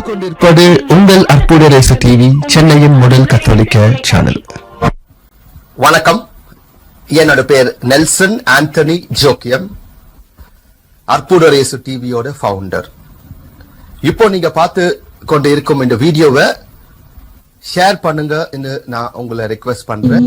கொண்டிருப்பது உங்கள் அற்புத ரேசு டிவி, சென்னையின் முதல் கத்தோலிக்க சேனல். வணக்கம். என்னோட பேர் நெல்சன் ஆண்டனி ஜோக்கியம், அற்புத ரேசு டிவியோட ஃபவுண்டர். இப்போ நீங்க பார்த்து கொண்டு இருக்கும் இந்த வீடியோவை ஷேர் பண்ணுங்க நான் உங்களை ரெக்வெஸ்ட் பண்றேன்.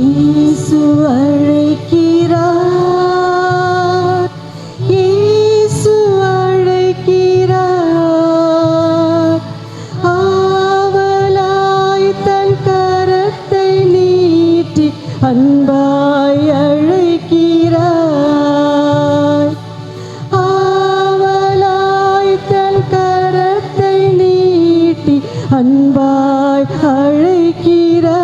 அன்பாய் அழைக்கிறார், ஆவலாய் தன் கரத்தை நீட்டி அன்பாய் அழைக்கிறார்.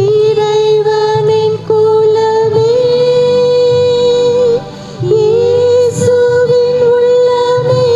இறைவனின் குலமே, இயேசுவின் உள்ளமே,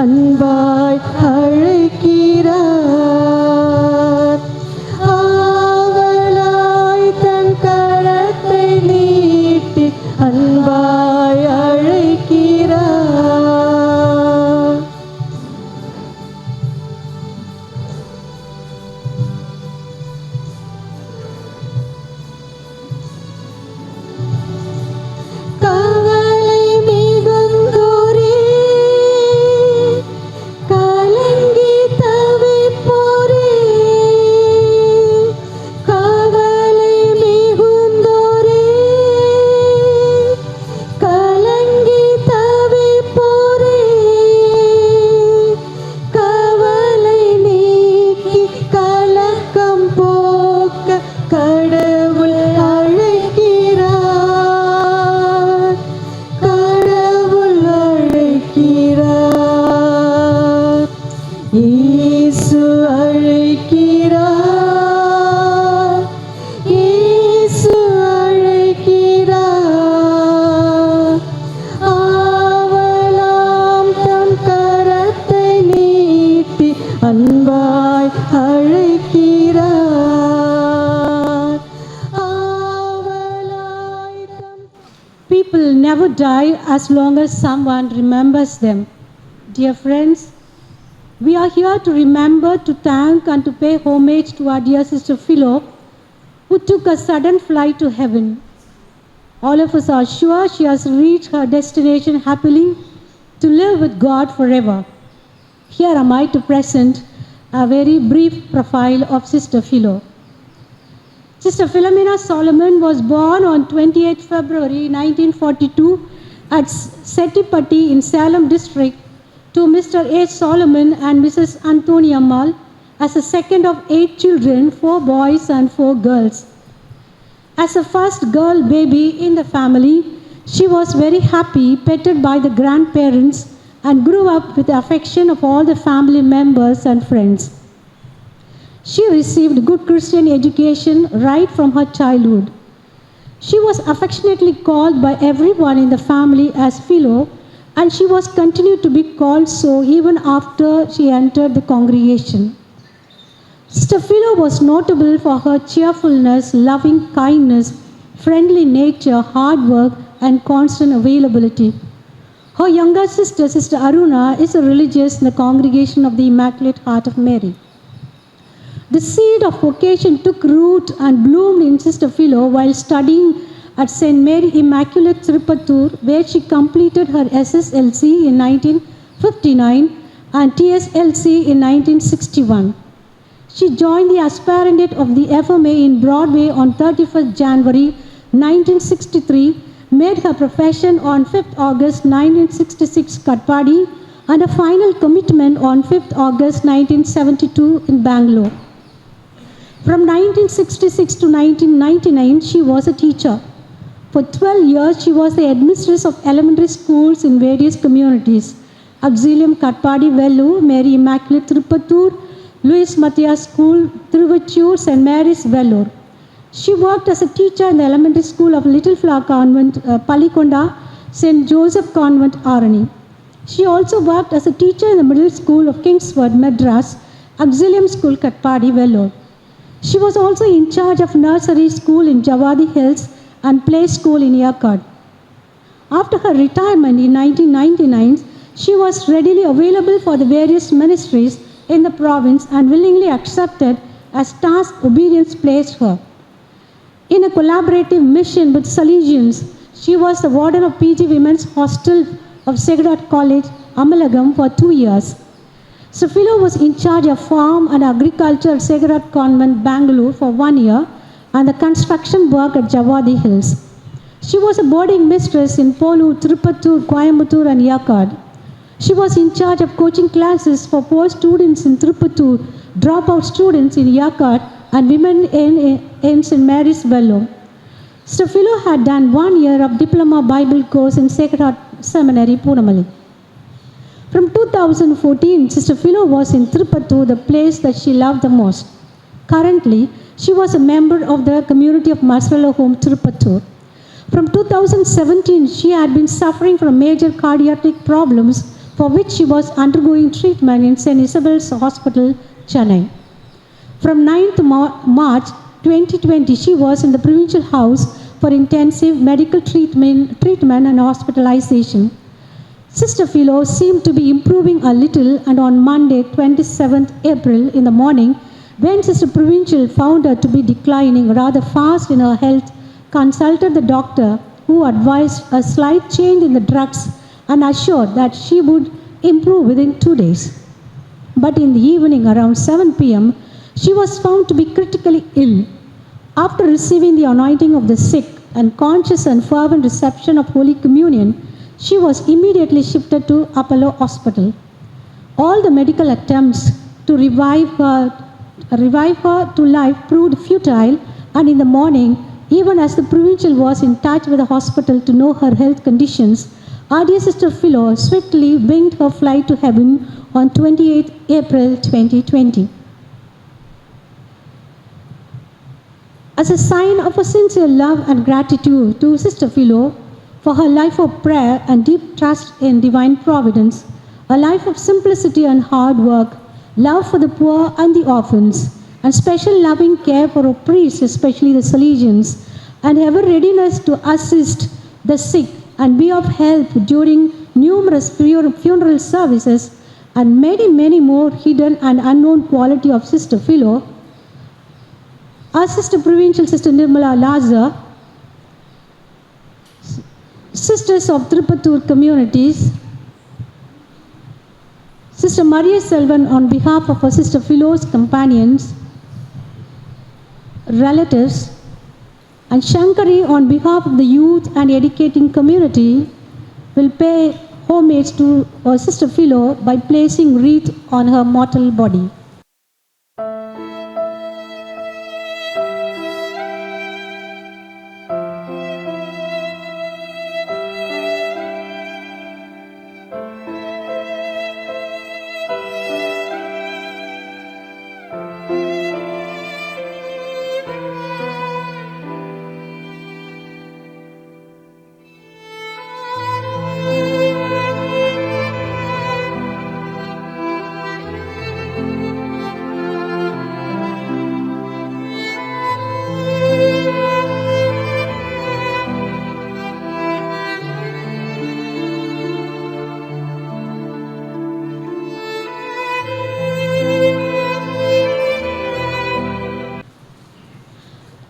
அன்பாய் அழைக்கிறார், ஆவலாய் தன் கரத்தை நீட்டி அன்பாய் அழைக்கிறார். கவலை மிகுந்தோரே, கலங்கி தவிப்போரே, கவலை மிகுந்தோரே, கலங்கி தவிப்போரே, கவலை நீக்கி கலக்கம் போக்க கடவுள் அழைக்கிறார், கடவுள் அழைக்கிறார். இயேசு அழைக்கிறார், இயேசு அழைக்கிறார், ஆவலாம் தம் கரத்தை நீட்டி அன்பாய் அழைக்கிறார், ஆவலாய் தம். People never die as long as someone remembers them. Dear friends, we are here to remember, to thank and to pay homage to our dear sister Philo, who took a sudden flight to heaven. All of us are sure she has reached her destination happily to live with God forever. Here am I to present a very brief profile of Sister Philo. Sister Philomena Solomon was born on 28 February 1942 at Settipatti in Salem district to Mr. A. Solomon and Mrs. Antonia Mal as the second of 8 children, 4 boys and 4 girls. As the first girl baby in the family, she was very happy, petted by the grandparents, and grew up with the affection of all the family members and friends. She received good Christian education right from her childhood. She was affectionately called by everyone in the family as Philo, and she was continued to be called so even after she entered the congregation. Sister Philo was notable for her cheerfulness, loving kindness, friendly nature, hard work, and constant availability. Her younger sister, Sister Aruna, is a religious in the congregation of the Immaculate Heart of Mary. The seed of vocation took root and bloomed in Sister Philo while studying at St. Mary Immaculate Tirupattur, where she completed her SSLC in 1959 and TSLC in 1961. She joined the aspirantate of the FMA in Broadway on 31st January 1963, made her profession on 5th August 1966 Katpadi, and a final commitment on 5th August 1972 in Bangalore. From 1966 to 1999, she was a teacher. For 12 years, she was the headmistress of elementary schools in various communities: Auxilium Katpadi Vellore, Mary Immaculate Tirupattur, Louis Matthias School, Thiruvachur, St. Mary's Vellore. She worked as a teacher in the elementary school of Little Flower Convent, Palikonda, St. Joseph Convent, Arani. She also worked as a teacher in the middle school of Kingsford, Madras, Auxilium School, Katpadi, Vellore. She was also in charge of nursery school in Javadi Hills and play school in Yercaud. After her retirement in 1999, she was readily available for the various ministries in the province and willingly accepted as task obedience placed her. In a collaborative mission with Salesians, she was the warden of PG Women's Hostel of Sacred Heart College, Amalagam, for 2 years. Philo was in charge of farm and agriculture at Sacred Heart Convent, Bangalore, for 1 year, and the construction work at Javadi Hills. She was a boarding mistress in Polu, Tirupattur, Coimbatore, and Yercaud. She was in charge of coaching classes for poor students in Tirupattur, dropout students in Yercaud, and women in St. Mary's Vellore. Sister Philo had done 1 year of Diploma Bible course in Sacred Heart Seminary, Punamalai. From 2014, Sister Philo was in Tirupattur, the place that she loved the most. Currently, she was a member of the community of Masrala Home, Tirupattur. From 2017, she had been suffering from major cardiac problems for which she was undergoing treatment in St. Isabel's Hospital, Chennai. From 9th March 2020, she was in the Provincial House for intensive medical treatment and hospitalization. Sister Philo seemed to be improving a little, and on Monday, 27th April in the morning, when Sister Provincial found her to be declining rather fast in her health, consulted the doctor, who advised a slight change in the drugs and assured that she would improve within 2 days. But in the evening around 7 p.m., she was found to be critically ill. After receiving the anointing of the sick and conscious and fervent reception of Holy Communion, she was immediately shifted to Apollo Hospital. All the medical attempts to revive her to life proved futile, and in the morning, even as the provincial was in touch with the hospital to know her health conditions, our dear Sister Philo swiftly winged her flight to heaven on 28 April 2020. As a sign of a sincere love and gratitude to Sister Philo for her life of prayer and deep trust in divine providence, a life of simplicity and hard work, love for the poor and the orphans, and special loving care for her priests, especially the Salesians, and ever readiness to assist the sick and be of help during numerous funeral services, and many, many more hidden and unknown quality of Sister Philo, our Sister Provincial, Sister Nirmala Lazar, Sisters of Tirupattur communities, Sister Maria Selvan on behalf of her Sister Philo's companions, relatives, and Shankari on behalf of the youth and educating community will pay homage to our Sister Philo by placing wreath on her mortal body.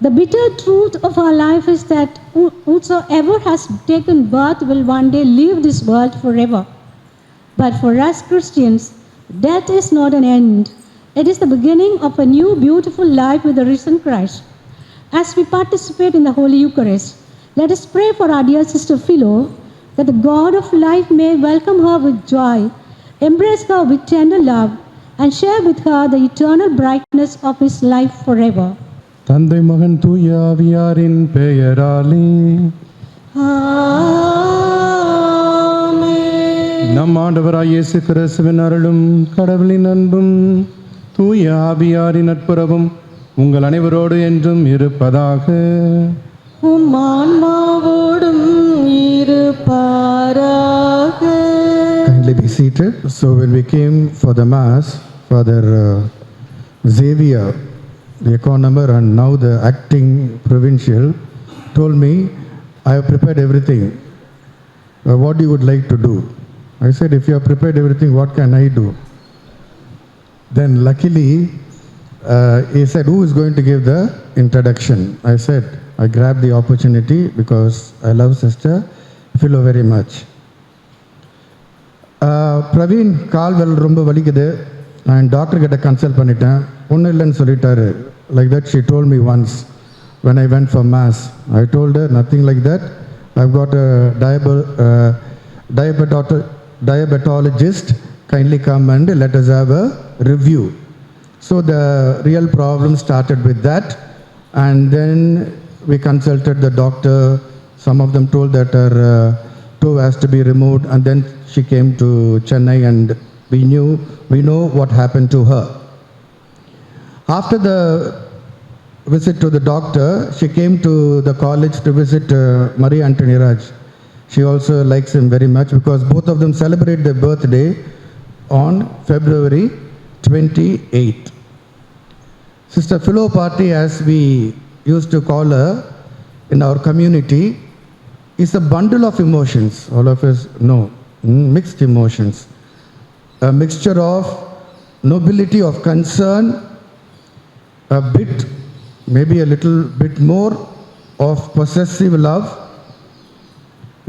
The bitter truth of our life is that whosoever has taken birth will one day leave this world forever. But for us Christians, death is not an end. It is the beginning of a new beautiful life with the risen Christ. As we participate in the Holy Eucharist, let us pray for our dear Sister Philo, that the God of life may welcome her with joy, Embrace her with tender love and share with her the eternal brightness of his life forever. தந்தை மகன் தூய ஆவியாரின் பெயராலே நம் ஆண்டவராய் இயேசு கிறிஸ்துவின் அருளும் கடவுளின் அன்பும் தூய ஆவியாரின் நட்புறவும் உங்கள் அனைவரோடு என்றும் இருப்பதாக. உம் ஆன்மாவோடும் இருப்பாராக. Kindly be seated. So when we came for the Mass, Father Xavier, the economer and now the acting provincial, told me, I have prepared everything. What you would like to do? I said, if you have prepared everything, what can I do? Then luckily, he said, who is going to give the introduction? I said, I grabbed the opportunity because I love Sister Philo very much. Praveen கால் ரொம்ப வலிக்குது, நான் doctor கிட்ட consult பண்ணிட்டேன், ஒன்றும் இல்லைன்னு சொல்லிட்டாரு. Like that she told me once when I went for Mass. I told her nothing like that. I've got a diabetologist, kindly come and let us have a review. So the real problem started with that, and then we consulted the doctor. Some of them told that her toe has to be removed, and then she came to Chennai and we know what happened to her. After the visit to the doctor, she came to the college to visit Maria Antony Raj. She also likes him very much because both of them celebrate their birthday on February 28th. Sister Philo Party, as we used to call her in our community, is a bundle of emotions. All of us know, mixed emotions. A mixture of nobility of concern, a bit, maybe a little bit more of possessive love,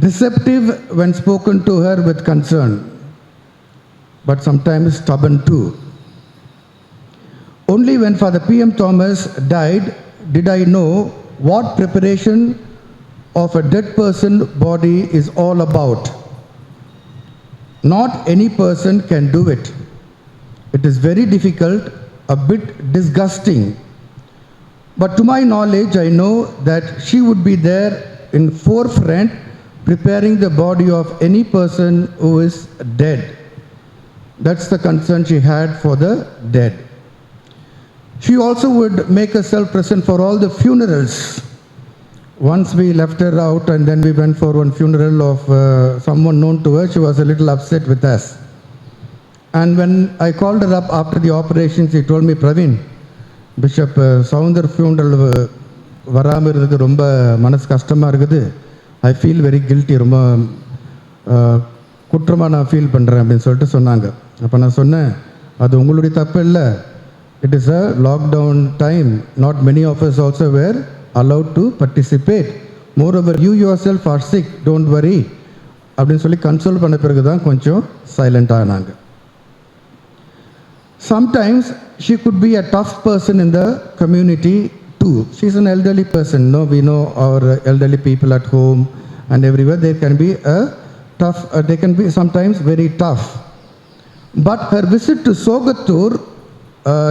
receptive when spoken to her with concern, but sometimes stubborn too. Only when Father P.M. Thomas died did I know what preparation of a dead person body is all about. Not any person can do it. It is very difficult, a bit disgusting. But to my knowledge, I know that she would be there in forefront preparing the body of any person who is dead. That's the concern she had for the dead. She also would make herself present for all the funerals. Once we left her out and then we went for one funeral of someone known to her, she was a little upset with us. And when I called her up after the operation, she told me, Praveen, Bishop Sounder funeral வராமல் இருந்தது ரொம்ப மனசு கஷ்டமாக இருக்குது. I feel very guilty, ரொம்ப குற்றமாக நான் feel பண்ணுறேன் அப்படின்னு சொல்லிட்டு சொன்னாங்க. அப்போ நான் சொன்னேன், அது உங்களுடைய தப்பு இல்லை. It is a lockdown time. Not many of us also were allowed to participate. Moreover, you yourself are sick. Don't worry. அப்படின்னு சொல்லி கன்சோல் பண்ண பிறகு தான் கொஞ்சம் சைலண்ட் ஆனாங்க. Sometimes she could be a tough person in the community too. She's an elderly person. No, we know our elderly people at home and everywhere. They can be they can be sometimes very tough. But her visit to Sogatur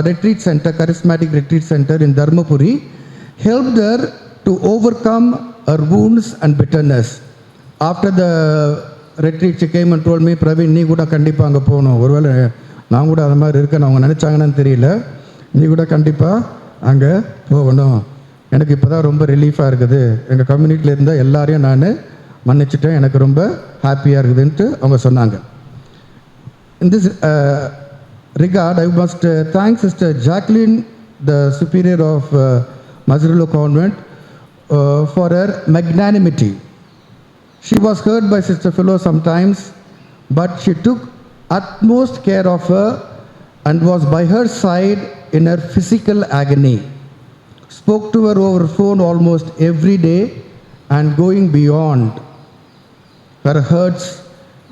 retreat center, charismatic retreat center in Dharmapuri, helped her to overcome her wounds and bitterness. After the retreat, she came and told me, Praveen, நீ கூட கண்டிப்பாக அங்கே போகணும். ஒருவேளை நான் கூட அது மாதிரி இருக்கேன், அவங்க நினச்சாங்கன்னு தெரியல, நீ கூட கண்டிப்பாக அங்கே போகணும். எனக்கு இப்போ தான் ரொம்ப ரிலீஃபாக இருக்குது. எங்கள் கம்யூனிட்டியில் இருந்த எல்லாரையும் நான் மன்னிச்சிட்டேன், எனக்கு ரொம்ப ஹாப்பியாக இருக்குதுன்ட்டு அவங்க சொன்னாங்க. In this regard, I must thank Sister Jacqueline, the superior of Mazrilo Convent, for her magnanimity. She was hurt by Sister Philo sometimes, but she took utmost care of her and was by her side in her physical agony. Spoke to her over phone almost every day and going beyond her hurts.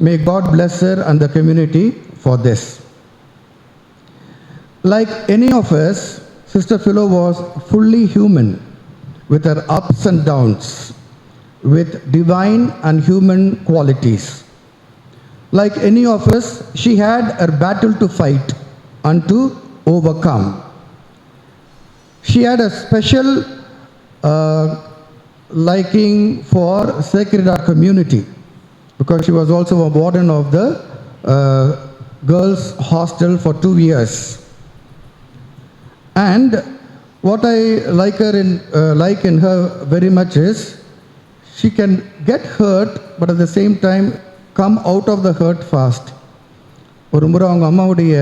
May God bless her and the community for this. Like any of us, Sister Philo was fully human with her ups and downs, with divine and human qualities. Like any of us, she had a battle to fight and to overcome. She had a special liking for Sacred Heart community because she was also a warden of the girls' hostel for 2 years. And what I like in her very much is she can get hurt, but at the same time come out of the hurt fast. ஒரு முறை அவங்க அம்மாவுடைய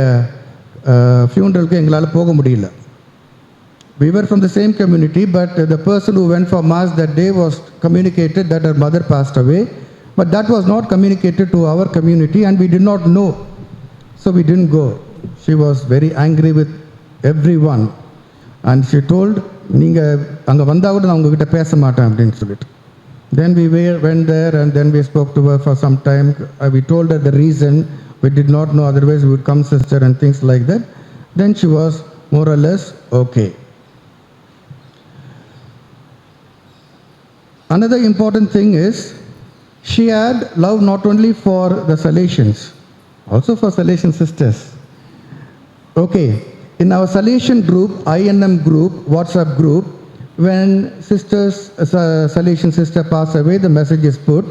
ஃபியூனரலுக்கு எங்களால் போக முடியல. We were from the same community, but the person who went for mass that day was communicated that her mother passed away, but that was not communicated to our community and we did not know. So we didn't go. She was very angry with everyone and she told, நீங்கள் அங்கே வந்தால் கூட நான் உங்ககிட்ட பேச மாட்டேன் அப்படின்னு சொல்லிட்டு. Then we went there and then we spoke to her for some time. We told her the reason. We did not know, otherwise we would come sister and things like that. Then she was more or less okay. Another important thing is she had love not only for the Salesians, also for Salesian sisters. Okay, in our Salesian group, INM group, WhatsApp group, when Salesian sister pass away, the message is put,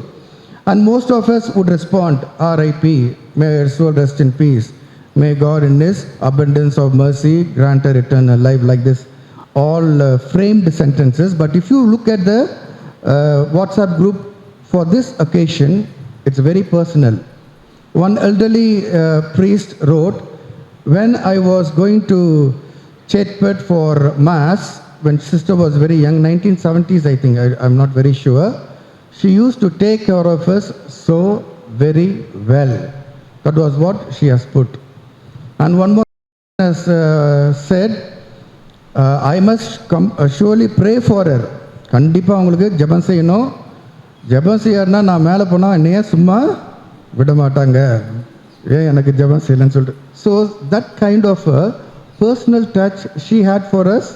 and most of us would respond, RIP, may her soul rest in peace. May God in His abundance of mercy grant her eternal life, like this, all framed sentences. But if you look at the WhatsApp group for this occasion, it's very personal. One elderly priest wrote, when I was going to Chetpet for mass, when sister was very young, 1970s I think, I'm not very sure, she used to take care of us so very well. That was what she has put. And one more has said, I must surely pray for her. கண்டிப்பாக அவங்களுக்கு ஜெபம் செய்யணும். ஜெபம் செய்யறனா நான் மேலே போனால் என்னையே சும்மா விட மாட்டாங்க, ஏன் எனக்கு ஜெபம் செய்யலன்னு சொல்லிட்டு. So that kind of personal touch she had for us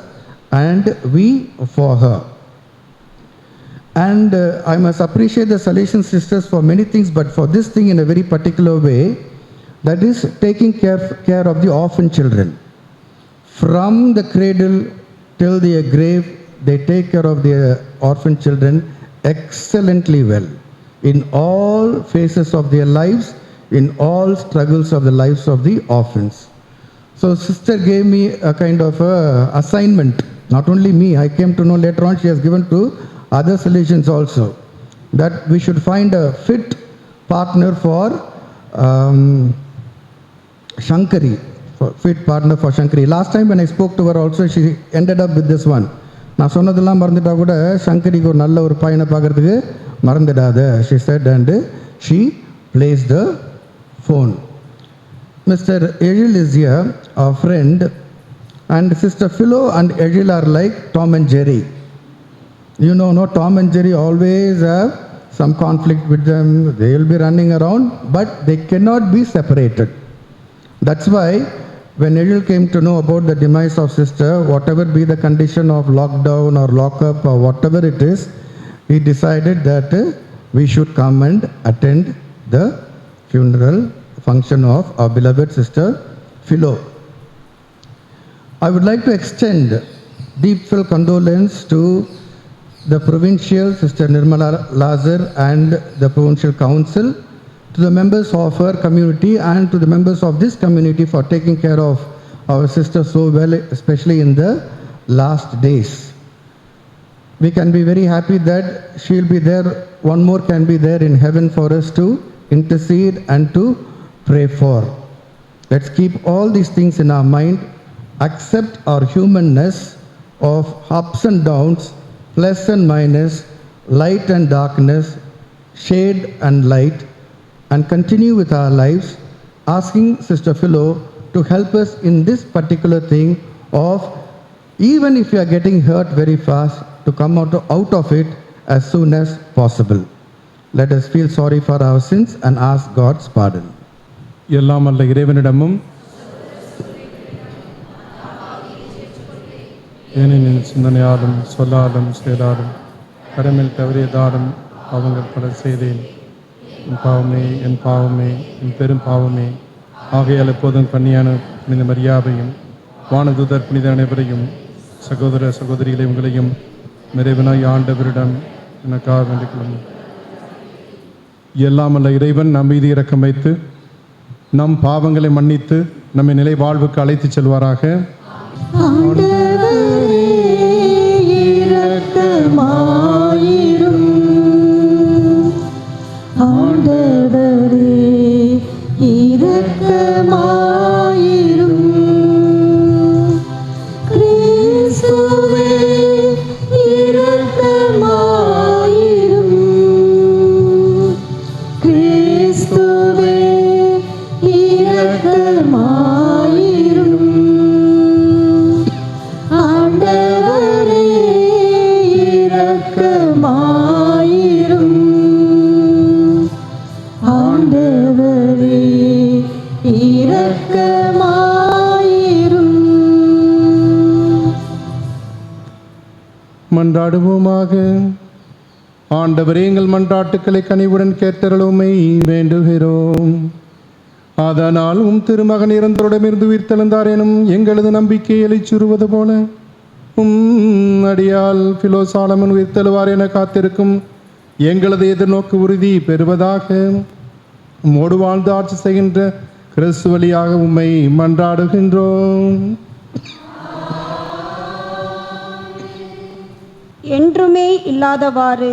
and we for her. And I must appreciate the Salesian sisters for many things, but for this thing in a very particular way, that is taking care of the orphan children. From the cradle till their grave, they take care of their orphan children excellently well, in all phases of their lives, in all struggles of the lives of the orphans. So sister gave me a kind of assignment. Not only me, I came to know later on she has given to other Salesians also, that we should find a fit partner for Shankari, fit partner for Shankari. Last time when I spoke to her also, she ended up with this one. நான் சொன்னதெல்லாம் மறந்துட்டா கூட சங்கரிக்கு ஒரு நல்ல ஒரு பையனை பார்க்கறதுக்கு மறந்துடாத, she said, and she placed the phone. Mr. Egil is here, our friend, and Sister Philo and Egil are like Tom and Jerry. You know, no, Tom and Jerry always have some conflict with them. They will be running around, but they cannot be separated. That's why when Egil came to know about the demise of sister, whatever be the condition of lockdown or lockup or whatever it is, he decided that we should come and attend the funeral function of our beloved sister Philo. I would like to extend deep-felt condolence to the provincial, Sister Nirmala Lazar, and the provincial council, to the members of her community and to the members of this community for taking care of our sister so well, especially in the last days. We can be very happy that she will be there, one more can be there in heaven for us to intercede and to pray for. Let's keep all these things in our mind, accept our humanness of ups and downs, plus and minus, light and darkness, shade and light, and continue with our lives, asking Sister Philo to help us in this particular thing of, even if you are getting hurt very fast, to come out of it as soon as possible. Let us feel sorry for our sins and ask God's pardon. எல்லாம் அல்ல இறைவனிடமும் ஏனெனில் சிந்தனையாலும் சொல்லாலும் செயலாலும் கடமையில் தவறியதாலும் அவங்கள் பல செய்தேன். என் பாவமே என் பெரும் பாவமே. ஆகையால் எப்போதும் கன்னியான புனித மரியாதையும் வானதூதர் புனித அனைவரையும் சகோதர சகோதரிகளை உங்களையும் நிறைவனாய் ஆண்டவரிடம் எனக்காக வேண்டிக் கொள்ளும். எல்லாம் அல்ல இறைவன் நம் மீது இரக்கம் வைத்து நம் பாவங்களை மன்னித்து நம்மை நிலை வாழ்வுக்கு அழைத்துச் செல்வாராக. ஆண்டவரே இரக்கமாயிரும். ஆண்டவரே இரக்கமாயிரும். கிறிஸ்துவே இரக்கமாயிரும். கிறிஸ்துவே இரக்கமாயிரும். ஆண்டவரே இரக்கமாயிரும். ஆண்டவரே இரக்கமாயிரும். மன்றாடுவோமாக. ஆண்டவரே, எங்கள் மன்றாட்டுக்களை கனிவுடன் கேட்டருளுமை வேண்டுகிறோம். அதனால் திருமகன் இறந்தோரிடமிருந்து உயிர்த்தெழுந்தார் எனும் எங்களது நம்பிக்கையை எழுச்சுறுவது போல அடியால் பிலோசாலமன் உயிர்த்தெழுவார் என காத்திருக்கும் எங்களது எதிர்நோக்கு உறுதி பெறுவதாக. மோடு வாழ்ந்து ஆட்சி செய்கின்ற கிறிஸ்து வழியாக உம்மை மன்றாடுகின்றோம். என்றுமே இல்லாதவாறு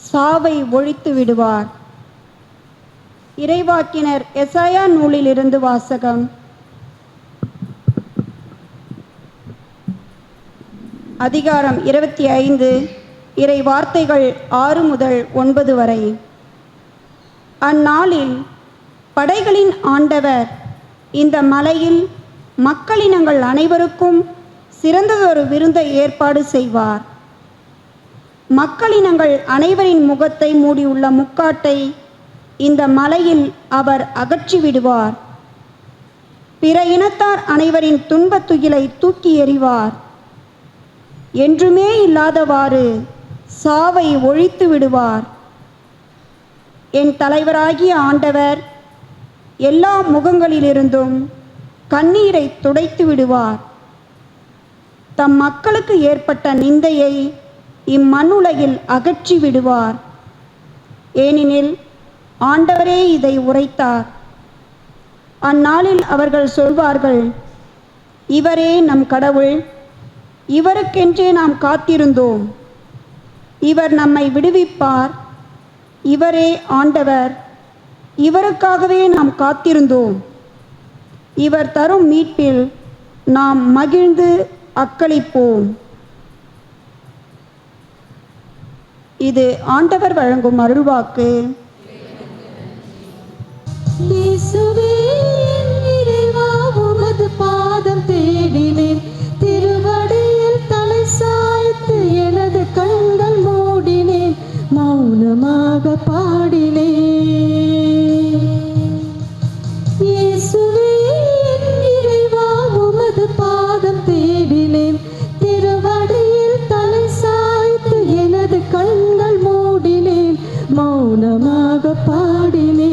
சாவை ஒழித்து விடுவார். இறைவாக்கினர் எசாயா நூலிலிருந்து வாசகம். அதிகாரம் 25, இறை வார்த்தைகள் 6 முதல் 9 வரை. அந்நாளில் படைகளின் ஆண்டவர் இந்த மலையில் மக்களினங்கள் அனைவருக்கும் சிறந்ததொரு விருந்தை ஏற்பாடு செய்வார். மக்களினங்கள் அனைவரின் முகத்தை மூடியுள்ள முக்காட்டை இந்த மலையில் அவர் அகற்றி விடுவார். பிற இனத்தார் அனைவரின் துன்பத் துகிலை தூக்கி எறிவார். என்றுமே இல்லாதவாறு சாவை ஒழித்து விடுவார். என் தலைவராகிய ஆண்டவர் எல்லா முகங்களிலிருந்தும் கண்ணீரை துடைத்து விடுவார். தம் மக்களுக்கு ஏற்பட்ட நிந்தையை இம்மண்ணுலகில் அகற்றி விடுவார். ஏனெனில் ஆண்டவரே இதை உரைத்தார். அந்நாளில் அவர்கள் சொல்வார்கள், இவரே நம் கடவுள், இவருக்கென்றே நாம் காத்திருந்தோம். இவர் நம்மை விடுவிப்பார். இவரே ஆண்டவர், இவருக்காகவே நாம் காத்திருந்தோம். இவர் தரும் மீட்பில் நாம் மகிழ்ந்து அக்களிப்போம். இது ஆண்டவர் வழங்கும் அருள்வாக்கு. இயேசுவே என் இறைவா, உமது பாதம் தேடினேன். திருவடியில் தலை சாய்த்து எனது கண்கள் மூடினேன். மௌனமாக பாடினேன். இயேசுவே என் இறைவா, உமது பாதம் தேடினேன். திருவடியில் தலை சாய்த்து எனது கண்கள் மூடினேன். மௌனமாக பாடினேன்.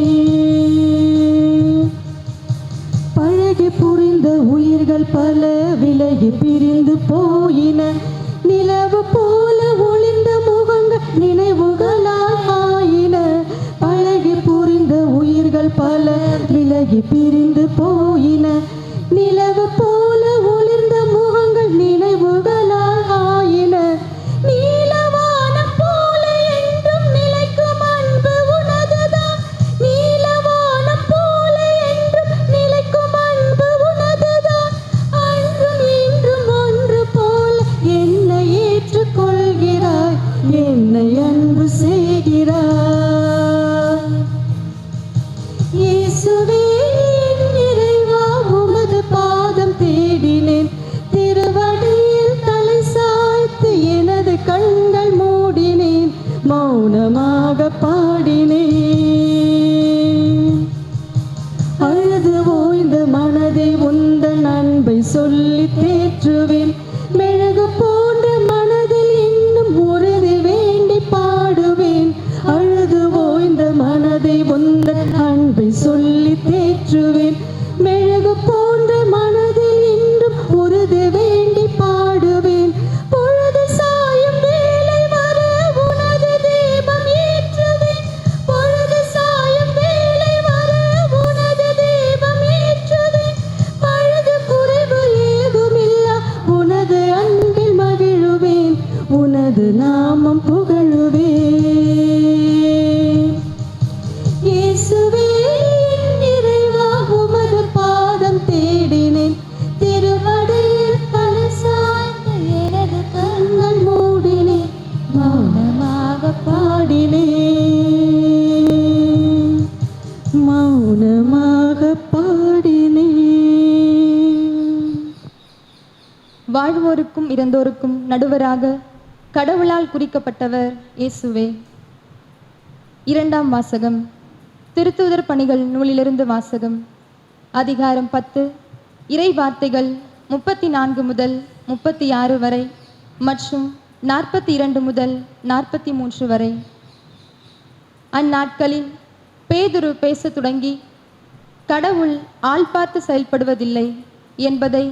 பழகி புரிந்த உயிர்கள் பல விலகி பிரிந்து போயின. நிலவு போல ஒளிந்த முகங்கள் நினைவுகளால் ஆயின. பழகி புரிந்த உயிர்கள் பல விலகி பிரிந்து போயின. நிலவு போல ஒளிர்ந்த முகங்கள் நினைவுகளால் ஆயின. நீலவானம் போல என்றும் நிலைக்கும் அன்பு உனதுதான். நீலவானம் போல என்றும் நிலைக்கும் அன்பு உனதுதான். அன்றும் இன்றும் ஒன்று போல என்னை ஏற்றுக்கொள்கிறாய், என்னை அன்பு செய்கிறாய். இயேசுவே என் இறைவா, உமது பாதம் தேடினேன். திருவடியில் தலை சாய்த்து எனது கண்கள் மூடினேன். மௌனமாக பாடினேன். அழுது ஓய்ந்த மனதை உந்தன் அன்பை சொல்லி தேற்றுவேன். மெழுகு போன்ற மனதில் இன்னும் உறுதி வேண்டி பாடுவேன். அழுது ஓய்ந்த மனதை உனது நாமம் புகழுவே. இயேசுவே என் இறைவா உமது பாதம் தேடினேன், திருவடியில் தலை சாய்ந்த எனது கண்கள் மூடினேன், மௌனமாக பாடினேன், மௌனமாக பாடினேன். வாழ்வோருக்கும் இறந்தோருக்கும் நடுவராக கடவுளால் குறிக்கப்பட்டவர் இயேசுவே. இரண்டாம் வாசகம். திருத்தூதர் பணிகள் நூலிலிருந்து வாசகம். அதிகாரம் 10, இறை வார்த்தைகள் 34 முதல் 36 வரை மற்றும் 42 முதல் 43 வரை. அந்நாட்களில் பேதுரு பேசத் தொடங்கி, கடவுள் ஆள் பார்த்து செயல்படுவதில்லை என்பதை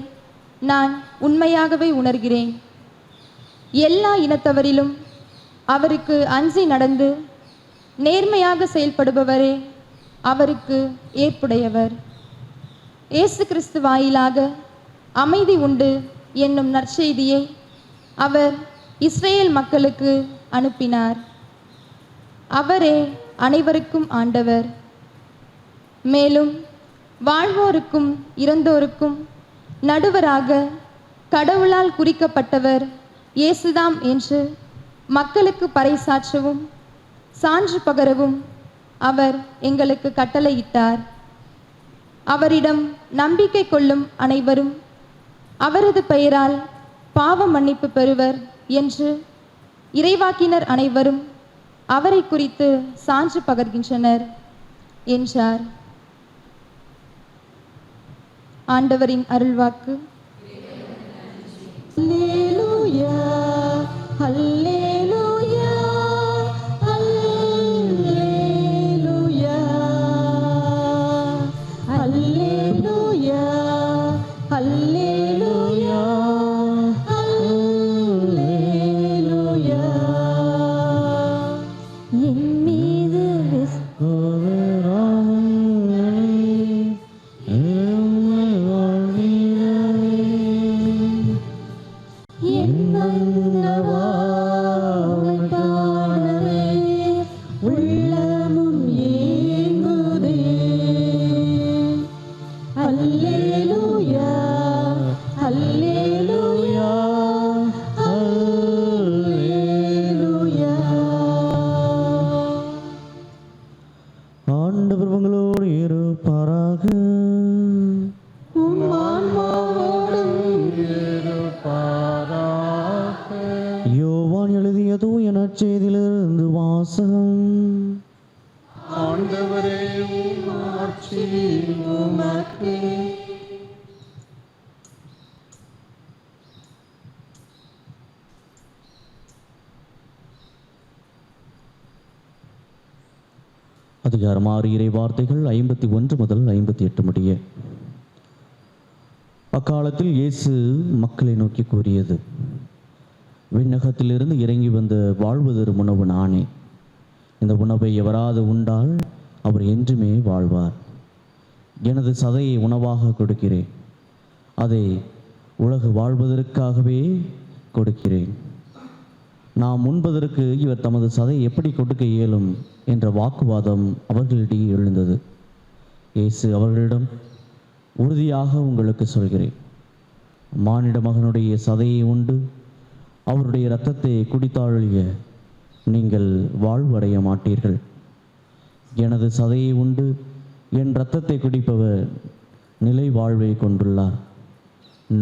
நான் உண்மையாகவே உணர்கிறேன். எல்லா இனத்தவரிலும் அவருக்கு அஞ்சி நடந்து நேர்மையாக செயல்படுபவரே அவருக்கு ஏற்புடையவர். இயேசு கிறிஸ்து வாயிலாக அமைதி உண்டு என்னும் நற்செய்தியை அவர் இஸ்ரேல் மக்களுக்கு அனுப்பினார். அவரே அனைவருக்கும் ஆண்டவர். மேலும் வாழ்வோருக்கும் இறந்தோருக்கும் நடுவராக கடவுளால் குறிக்கப்பட்டவர் இயேசுதாம் என்று மக்களுக்கு பறைசாற்றவும் சான்று பகரவும் அவர் எங்களுக்கு கட்டளையிட்டார். அவரிடம் நம்பிக்கை கொள்ளும் அனைவரும் அவரது பெயரால் பாவ மன்னிப்பு பெறுவர் என்று இறைவாக்கினர் அனைவரும் அவரை குறித்து சான்று பகர்கின்றனர் என்றார். ஆண்டவரின் அருள்வாக்கு. அல்லேலூயா, அல்லேலூயா, அல்லேலூயா, அல்லேலூயா, அல்லேலூயா, அல்லேலூயா. என் மீது உள்ளமும் ஏங்குதே. அல்லேலூயா, அல்லேலூயா, அல்லேலூயா. ஆண்டவர் உங்களோடு இருப்பாராக. உம் ஆன்மாவோடும் யோவான் எழுதிய தூய நற்செய்தியிலிருந்து வாசகம். ஆண்டவரே மாட்சி உமக்கு. அதிகாரம் 6 இறை வார்த்தைகள் 51 முதல் 58 முடிய. அக்காலத்தில் இயேசு மக்களை நோக்கி கூறியது, விண்ணகத்திலிருந்து இறங்கி வந்த வாழ்வு தரும் உணவு நானே. இந்த உணவை எவராது உண்டால் அவர் என்றுமே வாழ்வார். எனது சதையை உணவாக கொடுக்கிறேன், அதை உலகு வாழ்வதற்காகவே கொடுக்கிறேன். நாம் உண்பதற்கு இவர் தமது சதையை எப்படி கொடுக்க இயலும் என்ற வாக்குவாதம் அவர்களிடையே எழுந்தது. இயேசு அவர்களிடம், உறுதியாக உங்களுக்கு சொல்கிறேன், மானிட மகனுடைய சதையை உண்டு அவருடைய இரத்தத்தை குடித்தாழிய நீங்கள் வாழ்வடைய மாட்டீர்கள். எனது சதையை உண்டு என் இரத்தத்தை குடிப்பவர் நிலை வாழ்வை கொண்டுள்ளார்.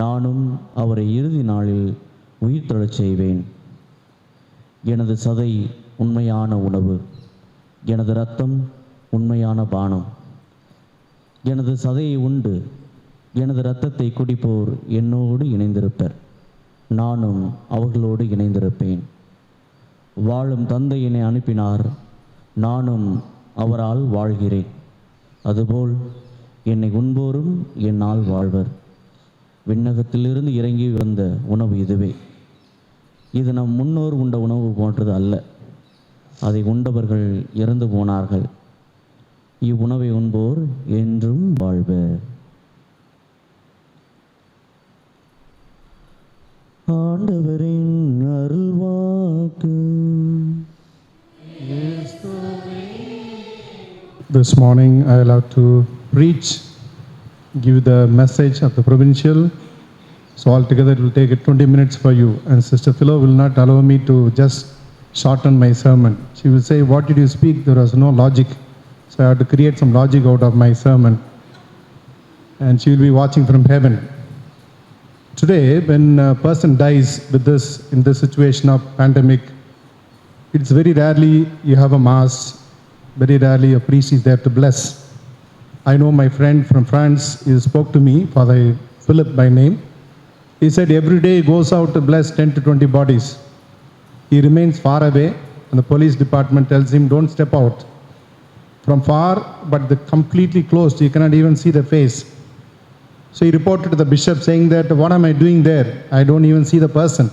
நானும் அவரை இறுதி நாளில் உயிர் தழச் செய்வேன். எனது சதை உண்மையான உணவு, எனது இரத்தம் உண்மையான பானம். எனது சதையை உண்டு எனது இரத்தத்தை குடிப்போர் என்னோடு இணைந்திருப்பர், நானும் அவர்களோடு இணைந்திருப்பேன். வாழும் தந்தை என்னை அனுப்பினார், நானும் அவரால் வாழ்கிறேன். அதுபோல் என்னை உண்போரும் என்னால் வாழ்வர். விண்ணகத்திலிருந்து இறங்கி வந்த உணவு இதுவே. இது நம் முன்னோர் உண்ட உணவு போன்றது அல்ல. அதை உண்டவர்கள் இறந்து போனார்கள். இவ்வுணவை உண்போர் என்றும் வாழ்வர். ஆண்டவரின் அருள்வாக்கு. This morning I will have to preach, give the message of the provincial. So altogether it will take 20 minutes for you. And Sister Philo will not allow me to just shorten my sermon. She will say, what did you speak? There was no logic. So I have to create some logic out of my sermon. And she will be watching from heaven. Today, when a person dies with this, in this situation of pandemic, it's very rarely you have a mass, very rarely a priest is there to bless. I know my friend from France, he spoke to me, Father Philip by name. He said every day he goes out to bless 10 to 20 bodies. He remains far away and the police department tells him don't step out. From far, but the completely closed, you cannot even see the face. So he reported to the bishop saying that, what am I doing there? I don't even see the person.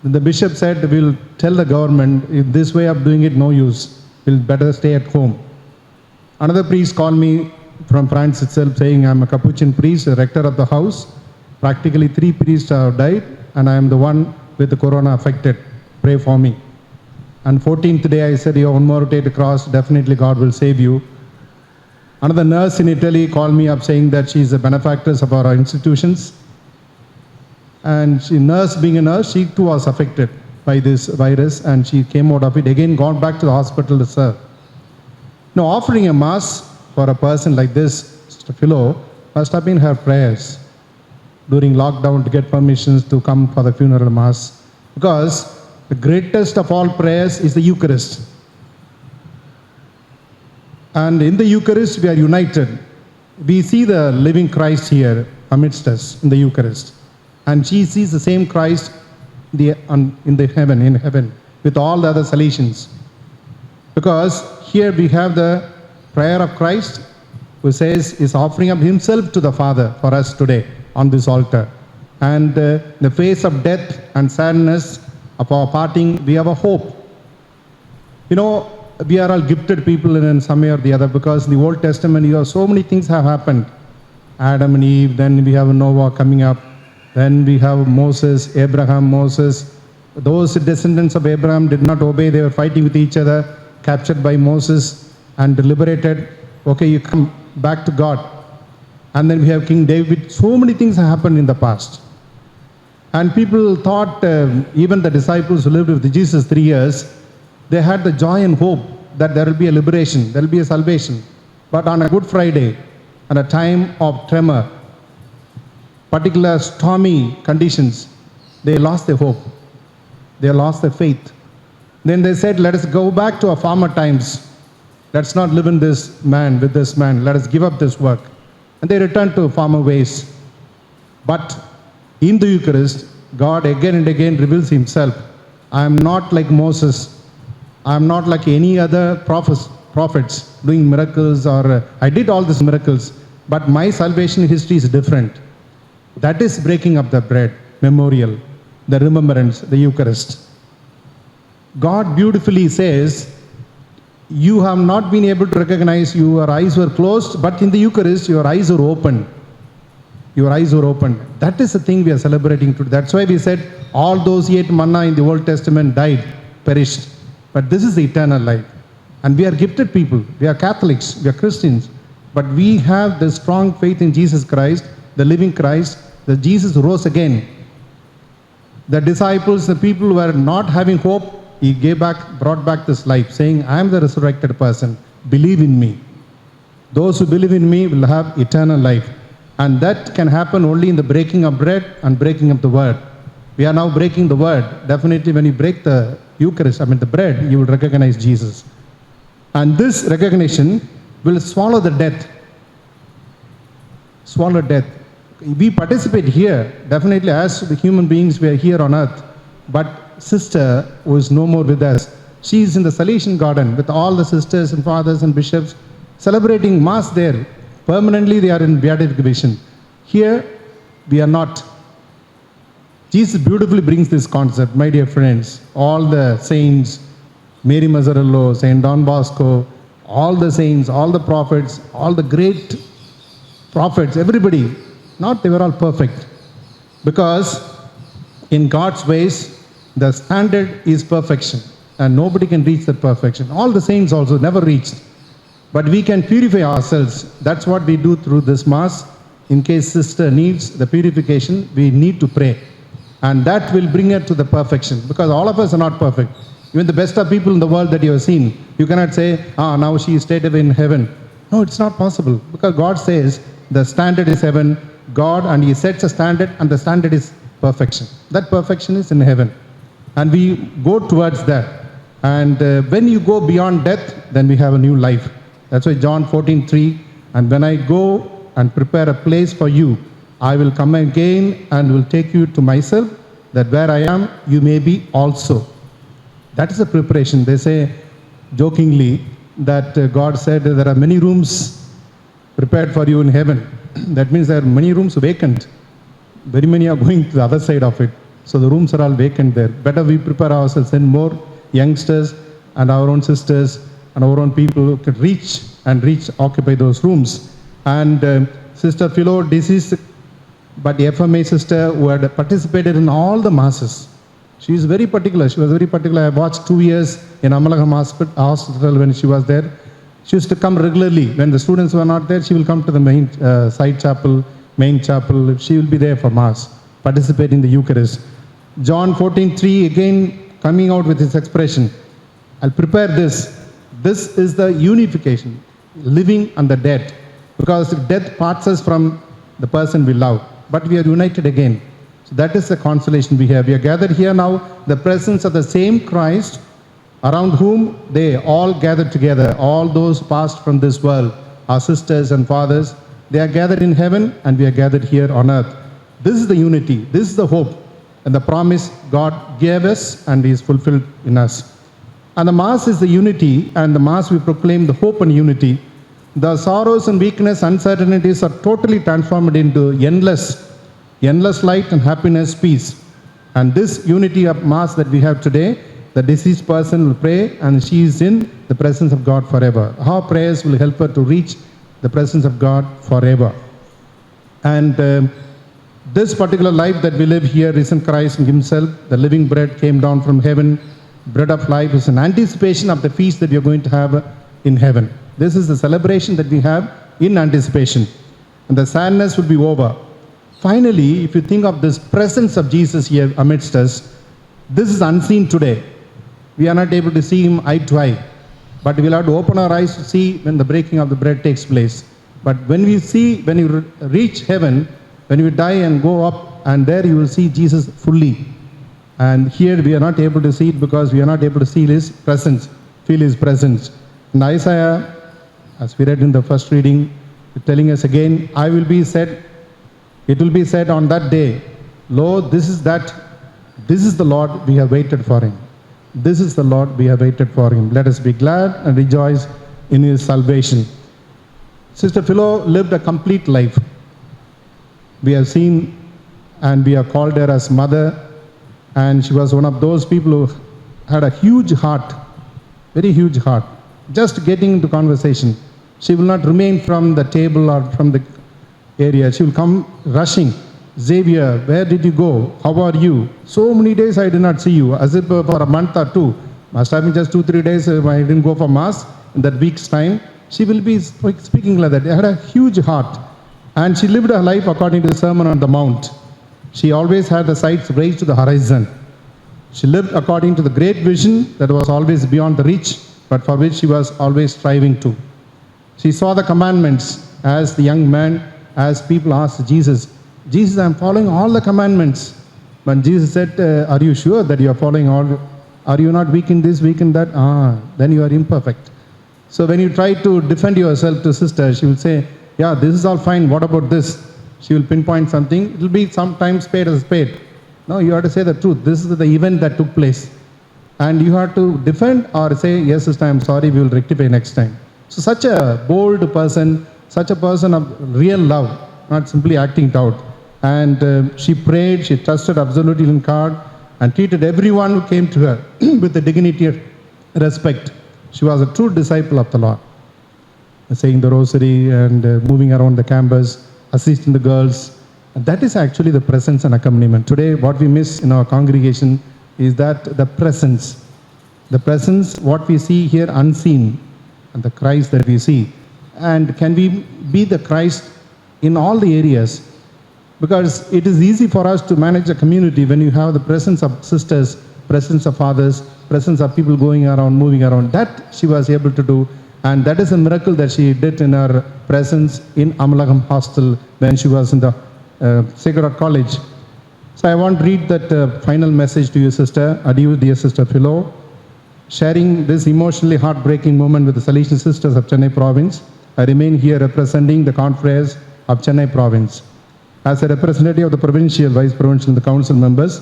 Then the bishop said, we'll tell the government, if this way of doing it, no use. We'll better stay at home. Another priest called me from France itself saying, I'm a Capuchin priest, the rector of the house. Practically 3 priests have died and I am the one with the corona affected. Pray for me. And 14th day I said, you have one more day to cross, definitely God will save you. Another nurse in Italy called me up saying that she is a benefactress of our institutions. And she, nurse being a nurse, she too was affected by this virus and she came out of it, again gone back to the hospital to serve. Now offering a mass for a person like this, Sister Philo, must have been her prayers during lockdown to get permissions to come for the funeral mass. Because the greatest of all prayers is the Eucharist. And in the Eucharist, we are united. We see the living Christ here amidst us in the Eucharist. And she sees the same Christ in heaven, with all the other Salesians. Because here we have the prayer of Christ, who says, is offering up himself to the Father for us today on this altar. And the face of death and sadness of our parting, we have a hope. You know, we are all gifted people in some way or the other, because in the Old Testament, so many things have happened. Adam and Eve, then we have Noah coming up, then we have Moses, Abraham, Moses. Those descendants of Abraham did not obey, they were fighting with each other, captured by Moses and liberated. Okay, you come back to God. And then we have King David. So many things have happened in the past. And people thought, even the disciples who lived with Jesus 3 years, they had the joy and hope that there will be a liberation, there will be a salvation. But on a Good Friday, at a time of tremor, particular stormy conditions, they lost their hope. They lost their faith. Then they said, let us go back to our former times. Let's not live in this man, with this man. Let us give up this work. And they returned to former ways. But in the Eucharist, God again and again reveals himself. I am not like Moses. I am not like any other prophets doing miracles, or I did all these miracles, but my salvation history is different. That is breaking up the bread, memorial, the remembrance, the Eucharist. God beautifully says, you have not been able to recognize, your eyes were closed, but in the Eucharist, your eyes are open. Your eyes were opened. That is the thing we are celebrating today. That's why we said, all those who ate manna in the Old Testament died, perished. But this is the eternal life. And we are gifted people. We are Catholics. We are Christians. But we have the strong faith in Jesus Christ, the living Christ, that Jesus rose again. The disciples, the people who were not having hope, he brought back this life, saying, I am the resurrected person. Believe in me. Those who believe in me will have eternal life. And that can happen only in the breaking of bread and breaking of the word. We are now breaking the word. Definitely when you break the Eucharist, the bread, you will recognize Jesus. And this recognition will swallow the death. Swallow death. We participate here, definitely as the human beings, we are here on earth. But sister who is no more with us, she is in the Salesian garden with all the sisters and fathers and bishops celebrating Mass there. Permanently they are in beatification. Here we are not. Jesus beautifully brings this concept, my dear friends. All the saints, Mary Mazzarello, Saint Don Bosco, all the saints, all the prophets, all the great prophets, everybody, they were all perfect. Because in God's ways, the standard is perfection. And nobody can reach that perfection. All the saints also never reached. but we can purify ourselves. That's what we do through this Mass. In case sister needs the purification, we need to pray. And that will bring her to the perfection, because all of us are not perfect. Even the best of people in the world that you have seen, you cannot say, now she is straight away in heaven. No, it's not possible, because God says the standard is heaven, God, and He sets a standard, and the standard is perfection. That perfection is in heaven. And we go towards that. And when you go beyond death, then we have a new life. That's why John 14:3, and when I go and prepare a place for you, I will come again and will take you to myself, that where I am, you may be also. That is the preparation. They say jokingly that God said there are many rooms prepared for you in heaven. That means there are many rooms vacant. Very many are going to the other side of it. So the rooms are all vacant there. Better we prepare ourselves, and more youngsters and our own sisters and our own people who could reach, occupy those rooms. And Sister Philo, deceased, but the FMA sister who had participated in all the masses. She is very particular. She was very particular. I watched 2 years in Amalagam Hospital when she was there. She used to come regularly. When the students were not there, she will come to the main side chapel, main chapel. She will be there for Mass, participate in the Eucharist. John 14:3, again coming out with his expression, I'll prepare this. This is the unification, living and the dead. Because death parts us from the person we love, but we are united again. So that is the consolation we have. We are gathered here now, the presence of the same Christ, around whom they all gathered together, all those passed from this world, our sisters and fathers, they are gathered in heaven, and we are gathered here on earth. This is the unity, this is the hope, and the promise God gave us and is fulfilled in us. And the Mass is the unity, and the Mass we proclaim the hope and unity. The sorrows and weakness, uncertainties are totally transformed into endless light and happiness, peace. And this unity of Mass that we have today, the deceased person will pray, and she is in the presence of God forever. Our prayers will help her to reach the presence of God forever. And this particular life that we live here, risen Christ Himself, the living bread came down from heaven, bread of life, is an anticipation of the feast that we are going to have in heaven. This is the celebration that we have in anticipation. And the sadness will be over. Finally, if you think of this presence of Jesus here amidst us, this is unseen today. We are not able to see Him eye to eye, but we will have to open our eyes to see when the breaking of the bread takes place. But when we see, when you reach heaven, when you die and go up, and there you will see Jesus fully. And here we are not able to see it because we are not able to see His presence, feel His presence. And Isaiah, as we read in the first reading, telling us again, it will be said on that day, Lo, this is the Lord, we have waited for Him. This is the Lord, we have waited for Him. Let us be glad and rejoice in His salvation. Sister Philo lived a complete life. We have seen, and we have called her as mother, and she was one of those people who had a huge heart, very huge heart. Just getting into conversation. She will not remain from the table or from the area. She will come rushing. Xavier, where did you go? How are you? So many days I did not see you. As if for a month or two. Must have been just 2-3 days I didn't go for Mass in that week's time. She will be speaking like that. She had a huge heart. And she lived her life according to the Sermon on the Mount. She always had the sights raised to the horizon. She lived according to the great vision that was always beyond the reach, but for which she was always striving to. She saw the commandments as the young man, as people asked Jesus, Jesus, I am following all the commandments. But Jesus said, are you sure that you are following all? Are you not weak in this, weak in that? Then you are imperfect. So when you try to defend yourself to sister, she will say, yeah, this is all fine. What about this? She will pinpoint something. It will be sometimes spade as a spade. No, you have to say the truth. This is the event that took place. And you have to defend or say, yes, sister, I am sorry, we will rectify next time. So such a bold person, such a person of real love, not simply acting it out. And she prayed, she trusted absolutely in God, and treated everyone who came to her with the dignity and respect. She was a true disciple of the Lord. Saying the rosary and moving around the campus, assisting the girls. And that is actually the presence and accompaniment. Today, what we miss in our congregation is that the presence, what we see here unseen, and the Christ that we see. And can we be the Christ in all the areas? Because it is easy for us to manage a community when you have the presence of sisters, presence of fathers, presence of people going around, moving around. That she was able to do. And that is a miracle that she did in her presence in Amalagam Hostel when she was in the Sacred Heart College. So I want to read that final message to you, sister. Adieu, dear sister Philo. Sharing this emotionally heartbreaking moment with the Salesian sisters of Chennai province, I remain here representing the confreres of Chennai province. As a representative of the provincial, vice provincial and the council members,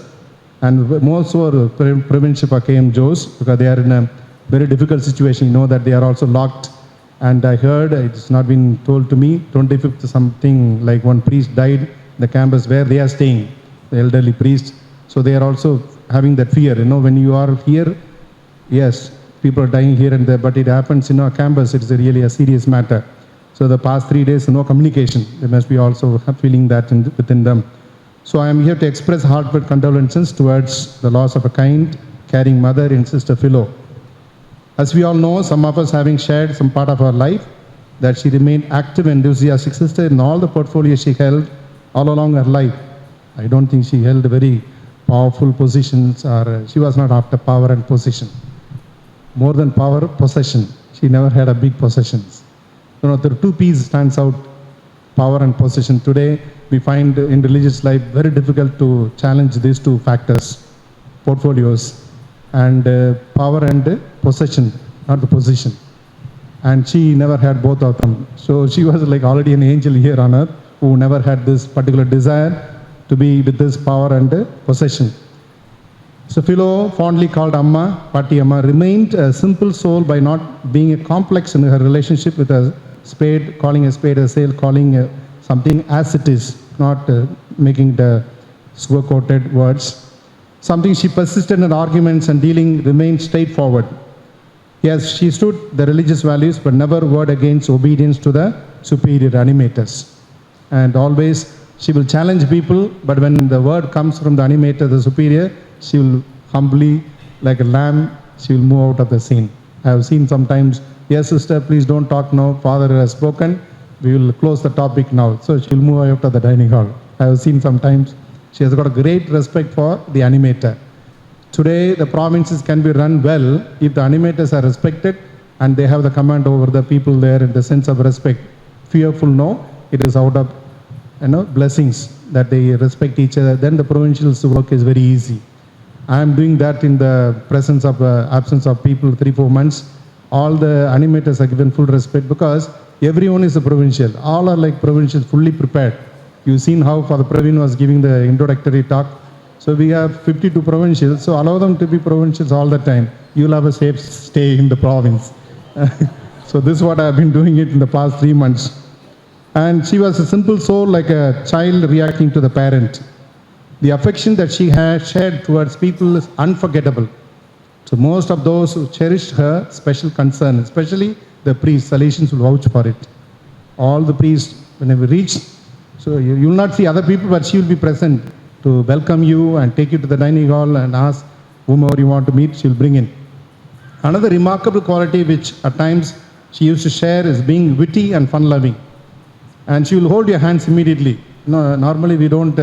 and more so provincial for KM Jos, because they are in a very difficult situation. You know that they are also locked. And I heard, it's not been told to me, 25th something, like one priest died in the campus where they are staying, the elderly priest. So they are also having that fear. You know, when you are here, yes, people are dying here and there, but it happens in our campus. It's really a serious matter. So the past 3 days, no communication. They must be also feeling that within them. So I am here to express heartfelt condolences towards the loss of a kind, caring mother in Sister Philo. As we all know, some of us having shared some part of our life, that she remained active and enthusiastic sister in all the portfolios she held all along her life. I don't think she held very powerful positions, or she was not after power and position. More than power, possession. She never had a big possessions. You know, the two P's stands out, power and possession. Today, we find in religious life very difficult to challenge these two factors, portfolios, and power and possession, not the position. And she never had both of them. So she was like already an angel here on earth who never had this particular desire to be with this power and possession. So Philo, fondly called Amma, Patti Amma, remained a simple soul by not being a complex in her relationship with a spade, calling a spade a sale, calling something as it is, not making the sugar-coated words. Something she persisted in arguments and dealing remained straightforward. Yes, she stood the religious values, but never word against obedience to the superior animators. And always she will challenge people, but when the word comes from the animator, the superior, she will humbly, like a lamb, she will move out of the scene. I have seen sometimes, yes, sister, please don't talk now. Father has spoken. We will close the topic now. So she will move out of the dining hall. I have seen sometimes she has got a great respect for the animator. Today, the provinces can be run well if the animators are respected and they have the command over the people there in the sense of respect. Fearful, no. It is out of, blessings that they respect each other. Then the provincial's work is very easy. I am doing that in the presence of absence of people 3-4 months. All the animators are given full respect because everyone is a provincial. All are like provincials, fully prepared. You've seen how Father Praveen was giving the introductory talk. So we have 52 provincials, so allow them to be provincials all the time. You'll have a safe stay in the province. So this is what I've been doing it in the past 3 months. And she was a simple soul, like a child reacting to the parent. The affection that she had shared towards people is unforgettable. So most of those who cherished her special concern, especially the priests, Salesians will vouch for it. All the priests, whenever reach, so you will not see other people, but she will be present to welcome you and take you to the dining hall and ask whomever you want to meet, she will bring in. Another remarkable quality which at times she used to share is being witty and fun-loving. And she will hold your hands immediately. No, normally we don't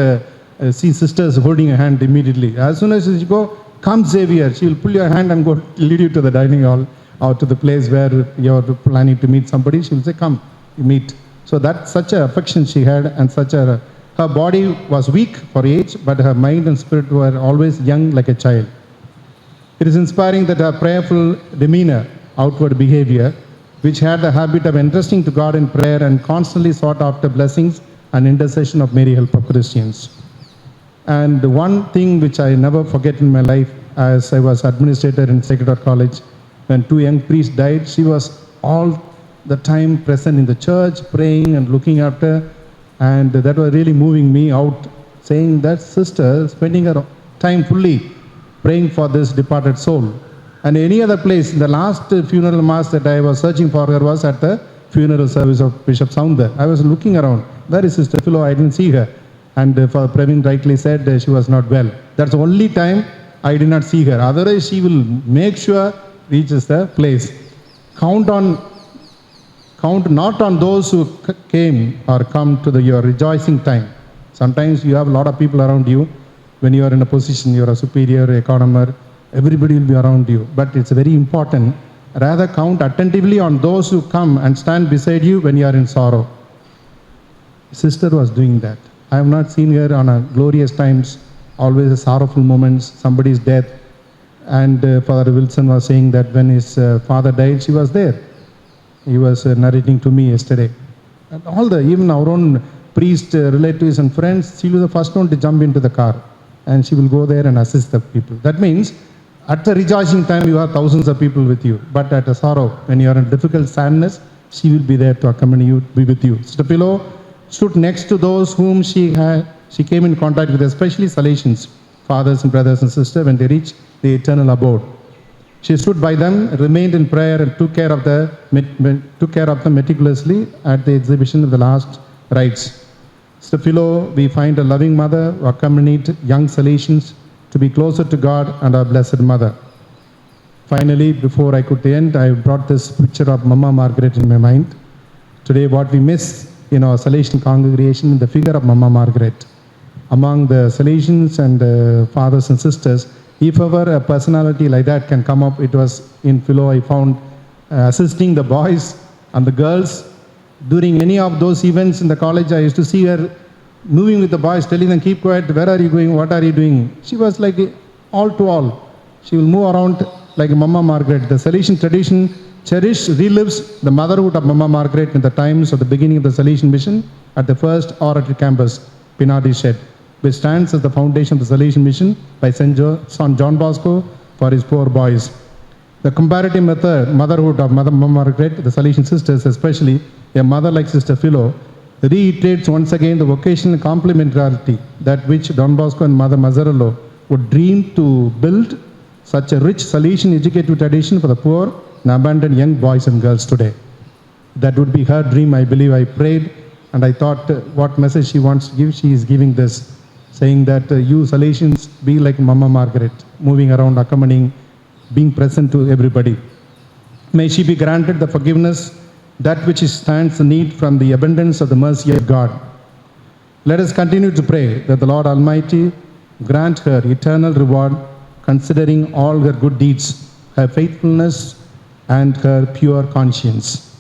see sisters holding a hand immediately. As soon as you go, come Xavier, she will pull your hand and go lead you to the dining hall or to the place where you're planning to meet somebody. She will say, come, you meet. So that's such an affection she had, and such a, her body was weak for age, but her mind and spirit were always young like a child. It is inspiring that her prayerful demeanor, outward behavior, which had the habit of entrusting to God in prayer and constantly sought after blessings and intercession of Mary, help of Christians. And the one thing which I never forget in my life, as I was administrator in Sacred Heart College, when 2 young priests died, she was all the time present in the church, praying and looking after, and that was really moving me out, saying that sister spending her time fully praying for this departed soul. And any other place, the last funeral mass that I was searching for her was at the funeral service of Bishop Sounder. I was looking around, where is Sister Philo? I didn't see her. And Father Praveen rightly said she was not well. That's the only time I did not see her. Otherwise, she will make sure reaches the place. Count on Count not on those who came or come to your rejoicing time. Sometimes you have a lot of people around you. When you are in a position, you are a superior, economer, everybody will be around you. But it's very important. Rather count attentively on those who come and stand beside you when you are in sorrow. Sister was doing that. I have not seen her on a glorious times, always a sorrowful moments, somebody's death. And Father Wilson was saying that when his father died, she was there. He was narrating to me yesterday. And even our own priest, relatives and friends, she was the first one to jump into the car. And she will go there and assist the people. That means at the rejoicing time, you have thousands of people with you. But at a sorrow, when you are in difficult sadness, she will be there to accompany you, be with you. Sister Philo stood next to those whom she came in contact with, especially Salesians, fathers and brothers and sisters, when they reached the eternal abode. She stood by them, remained in prayer, and took care of them meticulously at the exhibition of the last rites. Sister Philo, we find a loving mother who accompanied young Salesians to be closer to God and our Blessed Mother. Finally, before I could end, I brought this picture of Mama Margaret in my mind. Today, what we miss in our Salesian congregation is the figure of Mama Margaret. Among the Salesians and fathers and sisters, if ever a personality like that can come up, it was in Philo I found assisting the boys and the girls. During any of those events in the college, I used to see her moving with the boys, telling them, keep quiet, where are you going, what are you doing? She was like all to all. She will move around like Mama Margaret. The Salesian tradition relives the motherhood of Mama Margaret in the times of the beginning of the Salesian mission at the first oratory campus, Pinardi Shed, which stands as the foundation of the Salesian mission by St. John Bosco for his poor boys. The comparative motherhood of Mama Margaret, the Salesian sisters, especially a mother like Sister Philo, reiterates once again the vocational complementarity that which Don Bosco and Mother Mazzarello would dream to build such a rich Salesian educative tradition for the poor and abandoned young boys and girls today. That would be her dream, I believe. I prayed and I thought what message she wants to give. She is giving this, saying that you Salesians be like Mama Margaret, moving around, accompanying, being present to everybody. May she be granted the forgiveness that which stands in need from the abundance of the mercy of God. Let us continue to pray that the Lord Almighty grant her eternal reward, considering all her good deeds, her faithfulness, and her pure conscience.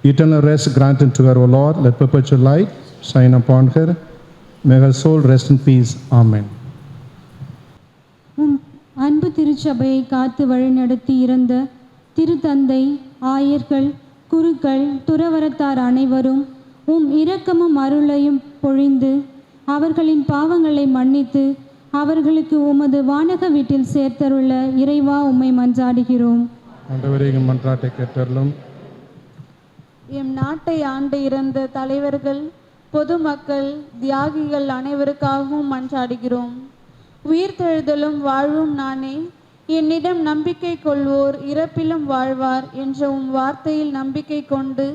Eternal rest grant unto her, O Lord. Let perpetual light shine upon her. May her soul rest in peace. Amen. அன்பு திருச்சபையை காத்து வழிநடத்தி இருந்த திருத்தந்தை, ஆயர்கள், குருக்கள், துறவரத்தார் அனைவரும் இரக்கமும் அருளையும் பொழிந்து அவர்களின் பாவங்களை மன்னித்து அவர்களுக்கு உமது வானக வீட்டில் சேர்த்தருள்ள இறைவா உம்மை மன்றாடுகிறோம். ஆண்டவரே, மன்றாட்டை கேட்டருளும். எம் நாட்டை ஆண்டு இறந்த தலைவர்கள், பொதுமக்கள், தியாகிகள் அனைவருக்காகவும் மன்றாடுகிறோம். உயிர்த்தெழுதலும் வாழ்வும் நானே, என்னிடம் நம்பிக்கை கொள்வோர் இறப்பிலும் வாழ்வார் என்ற உம் வார்த்தையில் நம்பிக்கை கொண்டு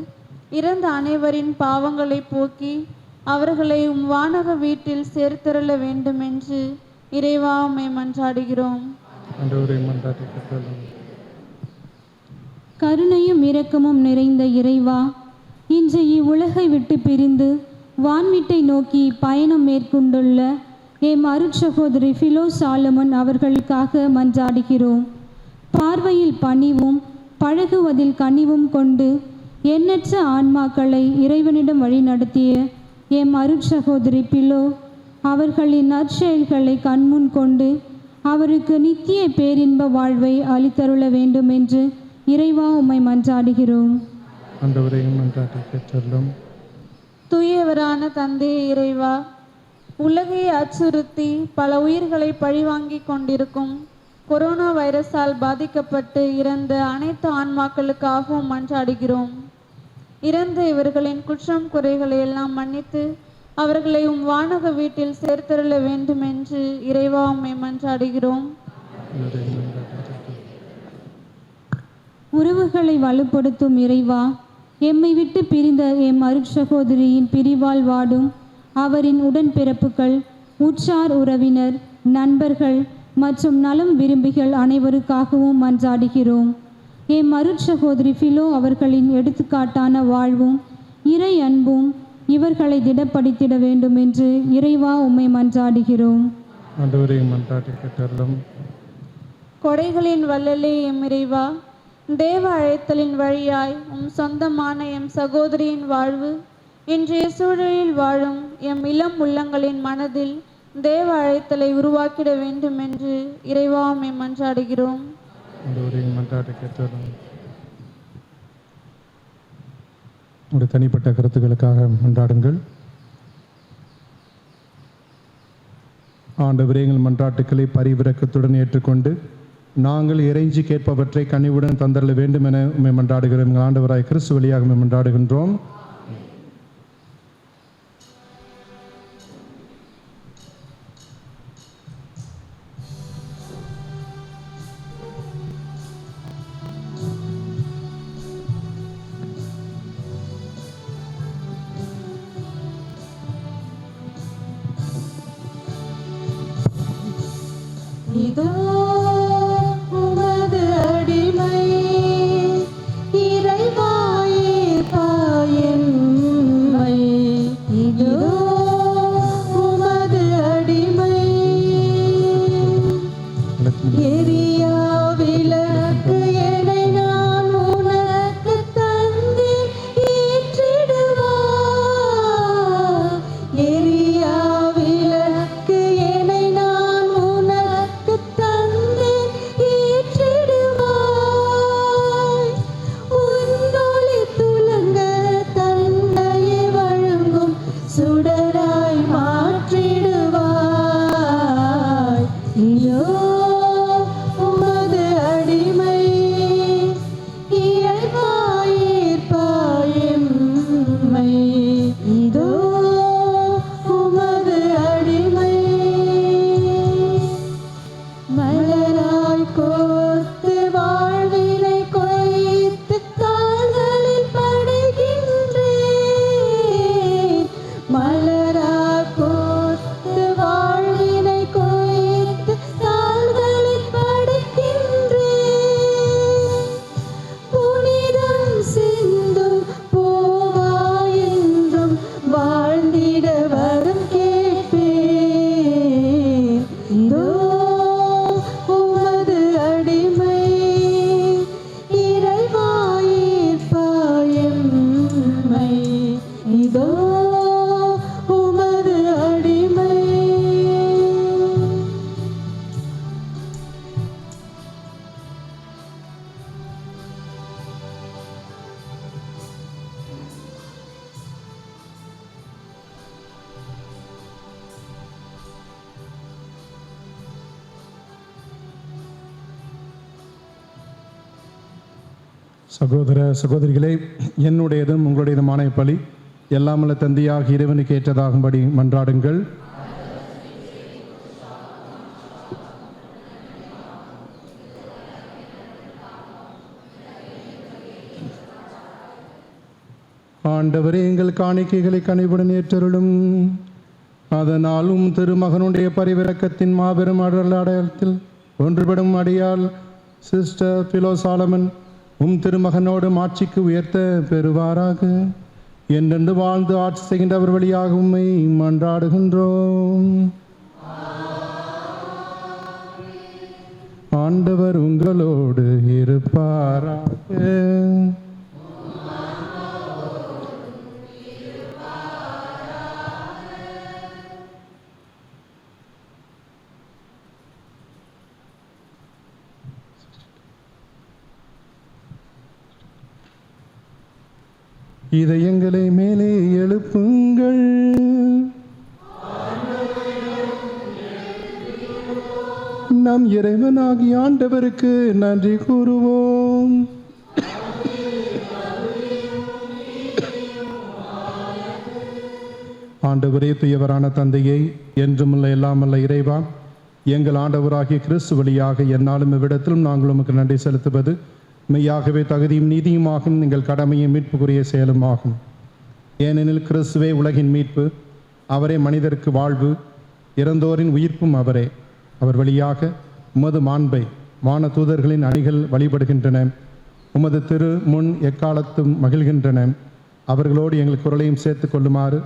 இறந்த அனைவரின் பாவங்களை போக்கி அவர்களை உம் வானக வீட்டில் சேர்த்தருள வேண்டும் என்று இறைவா உம்மை மன்றாடுகிறோம். கருணையும் இரக்கமும் நிறைந்த இறைவா, இன்று இவ்வுலகை விட்டு பிரிந்து வான்வீட்டை நோக்கி பயணம் மேற்கொண்டுள்ள எம் அருட்சகோதரி ஃபிலோ சாலமன் அவர்களுக்காக மன்றாடுகிறோம். பார்வையில் பணிவும் பழகுவதில் கனிவும் கொண்டு எண்ணற்ற ஆன்மாக்களை இறைவனிடம் வழிநடத்திய எம் அருட்சகோதரி பிலோ அவர்களின் நற்செயல்களை கண்முன் கொண்டு அவருக்கு நித்திய பேரின்ப வாழ்வை அளித்தருள வேண்டும் என்று இறைவா உம்மை மன்றாடுகிறோம். தூயவரான தந்தை இறைவா, உலகை அச்சுறுத்தி பல உயிர்களை பழிவாங்கி கொண்டிருக்கும் கொரோனா வைரஸால் பாதிக்கப்பட்டு இறந்த அனைத்து ஆன்மாக்களுக்காகவும் மன்றாடுகிறோம். இறந்த இவர்களின் குற்றம் குறைகளை எல்லாம் மன்னித்து அவர்களை உம் வானக வீட்டில் சேர்த்தருள வேண்டும் என்று இறைவா உம்மை மன்றாடுகிறோம். உறவுகளை வலுப்படுத்தும் இறைவா, எம்மை விட்டு பிரிந்த எம் அருட்சகோதரியின் பிரிவால் வாடும் அவரின் உடன்பிறப்புகள், உற்றார் உறவினர், நண்பர்கள் மற்றும் நலம் விரும்பிகள் அனைவருக்காகவும் மன்றாடுகிறோம். என் மருட்சகோதரி ஃபிலோ அவர்களின் எடுத்துக்காட்டான வாழ்வும் இறை அன்பும் இவர்களை திடப்படுத்திட வேண்டும் என்று இறைவா உம்மை மன்றாடுகிறோம். ஆண்டவரே மன்றாட்டை கேட்டருளும். கொடைகளின் வள்ளலே எம் இறைவா, தேவ அழைத்தலின் வழியாய் உம் சொந்தமான எம் சகோதரியின் வாழ்வு இன்றைய சூழலில் வாழும் எம் இளம் உள்ளங்களின் மனதில் தேவ அழைத்தலை உருவாக்கிட வேண்டும் என்று இறைவா உம்மை மன்றாடுகிறோம். ஆண்டவரே மன்றாட்டை கேட்டருளும். உங்களுடைய தனிப்பட்ட கருத்துக்களுக்காக மன்றாடுங்கள். ஆண்டவரே எங்கள் மன்றாட்டுக்களை பரிவிரக்கத்துடன் ஏற்றுக்கொண்டு நாங்கள் இறைஞ்சி கேட்பவற்றை கனிவுடன் தந்தரல வேண்டும் என உம்மை மன்றாடுகிறோம். எங்கள் ஆண்டவராய் கிறிஸ்து வழியாக உம்மை மன்றாடுகின்றோம். இதோ உமது அடிமை இறைவாயே தாயெம்மை. இதோ உமது அடிமை எரியா விளக்கு என்னை நான் உனக்கு தந்து ஏற்றிடுவார். எரியா விளக்கு என்னை நான் உனக்கு தந்து ஏற்றிடுவாய். உன்னொளி துலங்க தன்னையே வழங்கும் சுடராய் மாற்றிடுவாய். இதோ உமது அடிமை இறைவாயிற்பாயெம்மை. இதோ உமது அடிமை. மலராய் கோர்த்து வாழ்வினை கொய்த்து கால்களில் படுகின்றேன். மலராய் கோர்த்து வாழ்வினை கொய்த்து கால்களில் படுகின்றேன். புனிதம் சிந்தும் போவாய் என்றும் வாழ்ந்திட வரம் கேட்பேன். இதோ உமது அடிமை இறைவாயிற்பாயெம்மை. இதோ உமது அடிமை. சகோதர சகோதரிகளே, என்னுடையதும் உங்களுடையதுமான பலி எல்லாமல்ல தந்தையாக இறைவனுக்கு ஏற்றதாகும்படி மன்றாடுங்கள். ஆண்டவரே எங்கள் காணிக்கைகளை கனிவுடன் ஏற்றருளும். அதனாலும் திருமகனுடைய பரிவிரக்கத்தின் மாபெரும் அடையாளத்தில் ஒன்றுபடும் அடியால் சிஸ்டர் பிலோ சாலமன் திருமகனோடு ஆட்சிக்கு உயர்த்த பெறுவாராக. என்றென்று வாழ்ந்து ஆட்சி செய்கின்றவர் வழியாக உம்மை மன்றாடுகின்றோம். ஆண்டவர் உங்களோடு இருப்பாராக. இதயங்களை மேலே எழுப்புங்கள். நம் இறைவனாகிய ஆண்டவருக்கு நன்றி கூறுவோம். ஆண்டவரே, தூயவரான தந்தையை, என்றுமுள்ள எல்லாமல்ல இறைவா, எங்கள் ஆண்டவராகிய கிறிஸ்து வழியாக என்னாலும் இவ்விடத்திலும் நாங்கள் உமக்கு நன்றி செலுத்துவது மெய்யாகவே தகுதியும் நீதியுமாகும், எங்கள் கடமையும் மீட்புக்குரிய செயலுமாகும். ஏனெனில் கிறிஸ்துவே உலகின் மீட்பு, அவரே மனிதருக்கு வாழ்வு, இறந்தோரின் உயிர்ப்பும் அவரே. அவர் வழியாக உமது மாண்பை வான தூதர்களின் அணிகள் வழிபடுகின்றன. உமது திரு முன் எக்காலத்தும் மகிழ்கின்றன. அவர்களோடு எங்கள் குரலையும் சேர்த்து கொள்ளுமாறு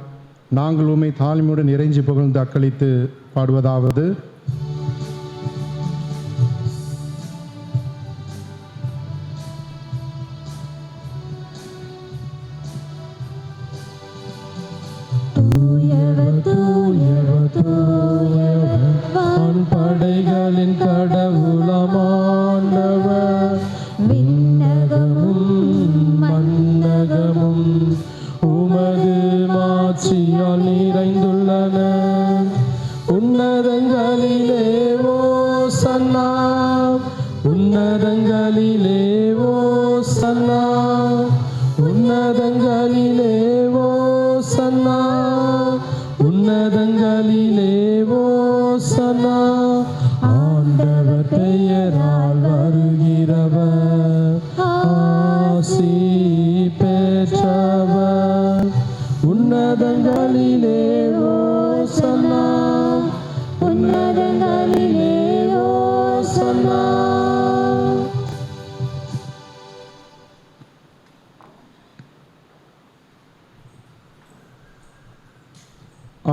நாங்கள் உம்மை தாழ்மையுடன் இறைஞ்சி புகழ்ந்து அக்களித்து பாடுவதாவது: படைகளின் கடவுளமானவர், விண்ணகமும் மண்ணகமும் உமது மாட்சியால் நிறைந்துள்ளன. உன்னதங்களிலே ஓசன்னா, உன்னதங்களிலே ஓசன்னா, உன்னதங்களிலே ஓசன்னா, உன்னதங்களிலே ஓசன்னா. ஆண்டவர் பெயரால் வருகிறவர் ஆசி பெற்றவர். உன்னதங்களிலே ஓசன்னா, உன்னதங்களிலே ஓசன்னா.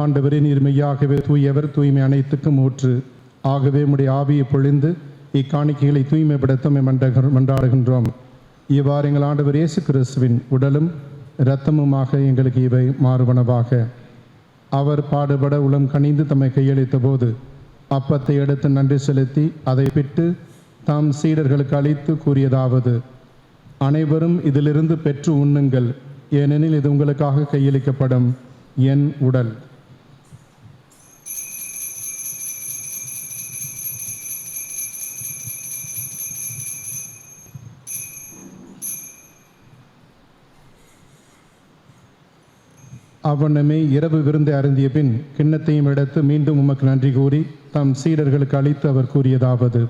ஆண்டவரே, நீர் மெய்யாகவே தூயவர், தூய்மை அனைத்துக்கும் ஊற்று. ஆகவே உம்முடைய ஆவியை பொழிந்து இக்காணிக்கைகளை தூய்மைப்படுத்த மன்றாடுகின்றோம். இவ்வாறு எங்கள் ஆண்டவர் இயேசு கிறிஸ்துவின் உடலும் இரத்தமுமாக எங்களுக்கு இவை மாறுவனவாக. அவர் பாடுபட உளம் கனிந்து தம்மை கையளித்த போது அப்பத்தை எடுத்து நன்றி செலுத்தி அதை பிட்டு தாம் சீடர்களுக்கு அளித்து கூறியதாவது: அனைவரும் இதிலிருந்து பெற்று உண்ணுங்கள், ஏனெனில் இது உங்களுக்காக கையளிக்கப்படும் என் உடல். அவ்வண்ணமே இரவு விருந்தை அருந்திய பின் கிண்ணத்தையும் எடுத்து மீண்டும் உமக்கு நன்றி கூறி தம் சீடர்களுக்கு அளித்து அவர் கூறியதாவது: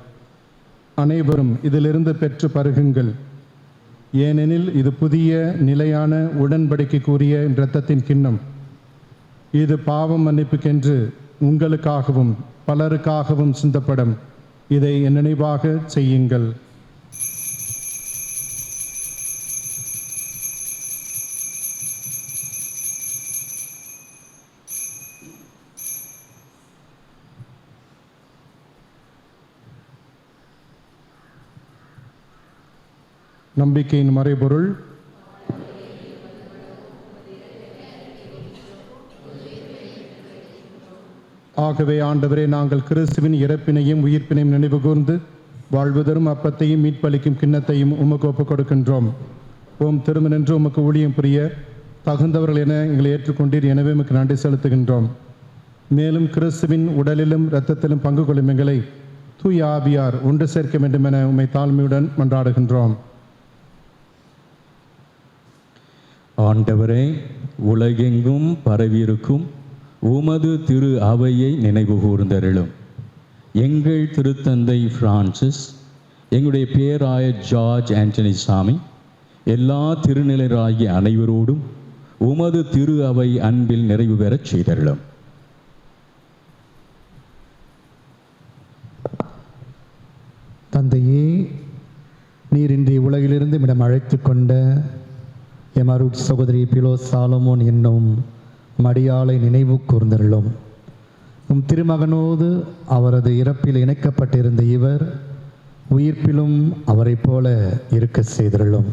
அனைவரும் இதிலிருந்து பெற்று பருகுங்கள், ஏனெனில் இது புதிய நிலையான உடன்படிக்கைக்குரிய இரத்தத்தின் கிண்ணம். இது பாவம் மன்னிப்புக்கென்று உங்களுக்காகவும் பலருக்காகவும் சிந்தப்படும். இதை என் நினைவாக செய்யுங்கள். நம்பிக்கையின் மறைபொருள். ஆகவே ஆண்டவரே, நாங்கள் கிறிஸ்துவின் இறப்பினையும் உயிர்ப்பினையும் நினைவு கூர்ந்து வாழ்வதரும் அப்பத்தையும் மீட்பளிக்கும் கிண்ணத்தையும் உமக்கு ஒப்புக் கொடுக்கின்றோம். ஓம் திருமணென்று உமக்கு ஊழியம் புரிய தகுந்தவர்கள் என எங்களை ஏற்றுக்கொண்டீர். எனவே உமக்கு நன்றி செலுத்துகின்றோம். மேலும் கிறிஸ்துவின் உடலிலும் இரத்தத்திலும் பங்கு கொள்ளும் எங்களை தூய ஆவியார் ஒன்று சேர்க்க வேண்டும் என உம்மை தாழ்மையுடன் மன்றாடுகின்றோம். ஆண்டவரே, உலகெங்கும் பரவியிருக்கும் உமது திரு அவையை நினைவு கூர்ந்தருளும். எங்கள் திருத்தந்தை பிரான்சிஸ், எங்களுடைய பேராயர் ஜார்ஜ் ஆண்டனி சாமி, எல்லா திருநிலையராகிய அனைவரோடும் உமது திரு அவை அன்பில் நிறைவு பெறச் செய்தருளும். தந்தையே, நீர் இன்றைய உலகிலிருந்து இடம் அழைத்து கொண்ட எமருட் சகோதரி பிலோ சாலமோன் என்னும் மடியாளை நினைவு கூர்ந்தருளும். உம் திருமகனோடு அவரது இறப்பில் இணைக்கப்பட்டிருந்த இவர் உயிர்ப்பிலும் அவரைப் போல இருக்க செய்தருளும்.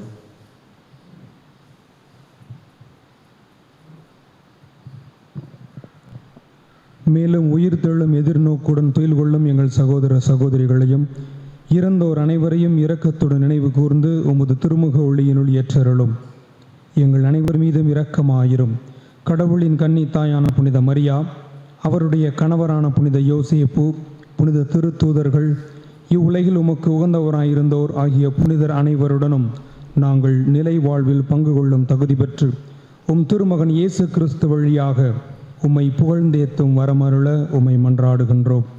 மேலும் உயிர்த்தெழும் எதிர்நோக்குடன் துயில் கொள்ளும் எங்கள் சகோதர சகோதரிகளையும் இறந்தோர் அனைவரையும் இரக்கத்துடன் நினைவு கூர்ந்து உமது திருமுக ஒளியினுள் ஏற்றருளும். எங்கள் அனைவர் மீதும் இரக்கமாயிரும். கடவுளின் கன்னி தாயான புனித மரியா, அவருடைய கணவரான புனித யோசேப்பு, புனித திருத்தூதர்கள், இவ்வுலகில் உமக்கு உகந்தவராயிருந்தோர் ஆகிய புனிதர் அனைவருடனும் நாங்கள் நிலை வாழ்வில் பங்கு கொள்ளும் தகுதி பெற்று உம் திருமகன் இயேசு கிறிஸ்து வழியாக உம்மை புகழ்ந்தேத்தும் வரமருள உம்மை மன்றாடுகின்றோம்.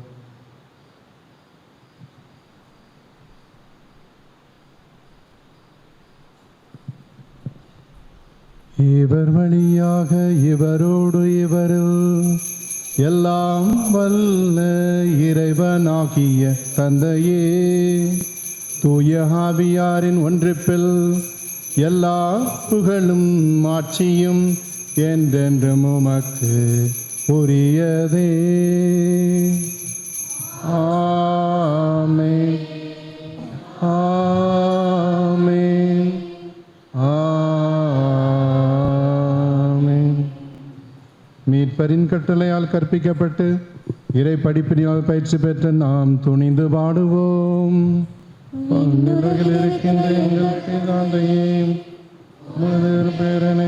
இவர் வழியாக இவரோடு இவரில் எல்லாம் வல்ல இறைவனாகிய தந்தையே, தூய ஆவியாரின் ஒன்றிப்பில் எல்லா புகழும் ஆட்சியும் என்றென்றும் உமக்கு உரியதே. ஆமென். ஆமென். ஆமென். மீட்பரின் கட்டளையால் கற்பிக்கப்பட்டு இறை படிப்பினால் பயிற்சி பெற்ற நாம் துணிந்து பாடுவோம். இருக்கின்ற எங்கள் பிதாவையே, உமது பேரனை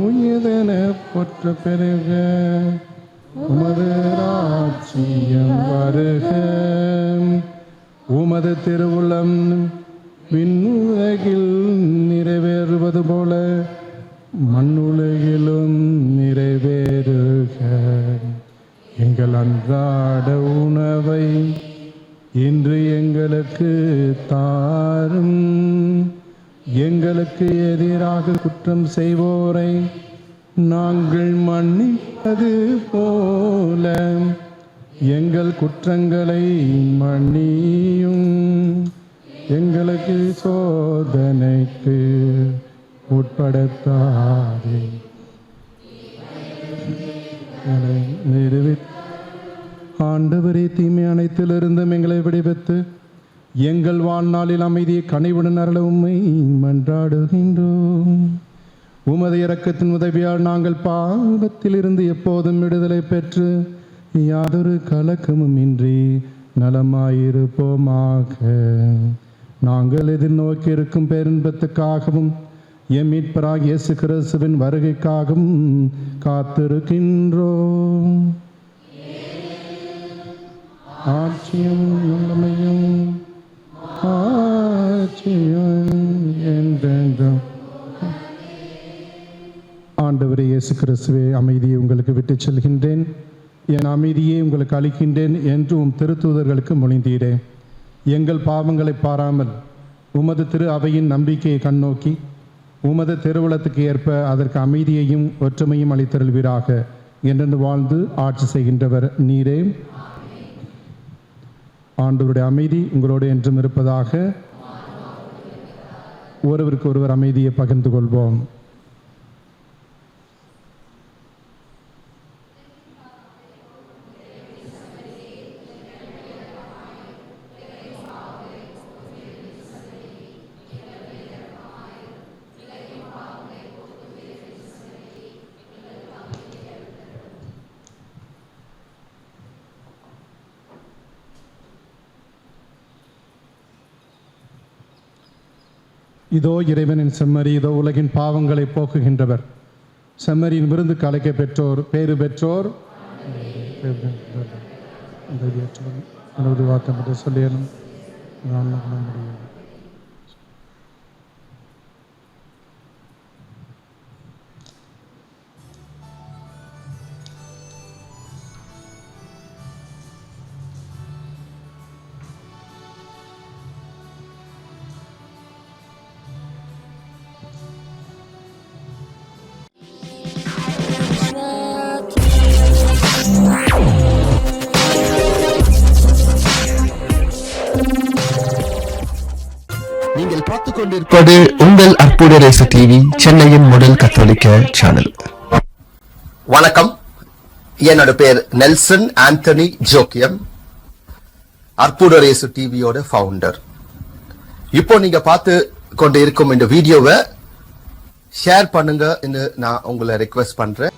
உயதென போற்ற பெருக, உமது ராஜ்யம் வருக, உமது திருவுளம் விண்ணுலகில் நிறைவேறுவது போல மண்ணுலகிலும் நிறைவேறுக. எங்கள் அன்றாட உணவை இன்று எங்களுக்கு தாரும். எங்களுக்கு எதிராக குற்றம் செய்வோரை நாங்கள் மன்னிப்பது போல எங்கள் குற்றங்களை மன்னியும். எங்களுக்கு சோதனைக்கு உட்படுத்தாதே, ஆண்டவரே தீமை அனைத்திலிருந்தும் எங்களை விடுவித்து எங்கள் வாழ்நாளில் அமைதியை கனிவுடன் அருள உம்மை மன்றாடுகின்றோம். உமது இரக்கத்தின் உதவியால் நாங்கள் பாவத்திலிருந்து எப்போதும் விடுதலை பெற்று யாதொரு கலக்கமும் இன்றி நலமாயிருப்போமாக. நாங்கள் எதிர்நோக்கி இருக்கும் பேரின்பத்துக்காகவும் எம் மீட்பராகிய இயேசு கிறிஸ்துவின் வருகைக்காகவும் காத்திருக்கின்றோம். ஆட்சியும் உள்ளமையும் ஆட்சியும் என்றென்றும். ஆண்டவரே இயேசு கிறிஸ்துவே, அமைதியை உங்களுக்கு விட்டுச் செல்கின்றேன், என் அமைதியை உங்களுக்கு அளிக்கின்றேன் என்று உம் திருத்தூதர்களுக்கு மொழிந்தீரே. எங்கள் பாவங்களை பாராமல் உமது திரு அவையின் நம்பிக்கையை கண்ணோக்கி உமது திருவுளத்துக்கு ஏற்ப அதற்கு அமைதியையும் ஒற்றுமையும் அளித்தருள்வீராக. என்றென்று வாழ்ந்து ஆட்சி செய்கின்றவர் நீரே. ஆண்டவருடைய அமைதி உங்களோடு என்றும் இருப்பதாக. ஒருவருக்கு ஒருவர் அமைதியை பகிர்ந்து கொள்வோம். இதோ இறைவனின் செம்மறி, இதோ உலகின் பாவங்களை போக்குகின்றவர். செம்மறியின் விருந்துக்கு அழைக்க பெற்றோர் பேறு பெற்றோர். வார்த்தை சொல்லியலும் முடியும். நீங்கள் பார்த்துக் கொண்டிருப்பது உங்கள் அற்புத ரேசு டிவி, சென்னையின் முதல் கத்தோலிக்க சேனல். வணக்கம், என்னோட பேர் நெல்சன் ஆண்டனி ஜோக்கியம், அற்புத ரேசு டிவியோட ஃபவுண்டர். இப்போ நீங்க பார்த்து கொண்டு இருக்கும் இந்த வீடியோவை ஷேர் பண்ணுங்க நான் உங்களை ரெக்வெஸ்ட் பண்றேன்.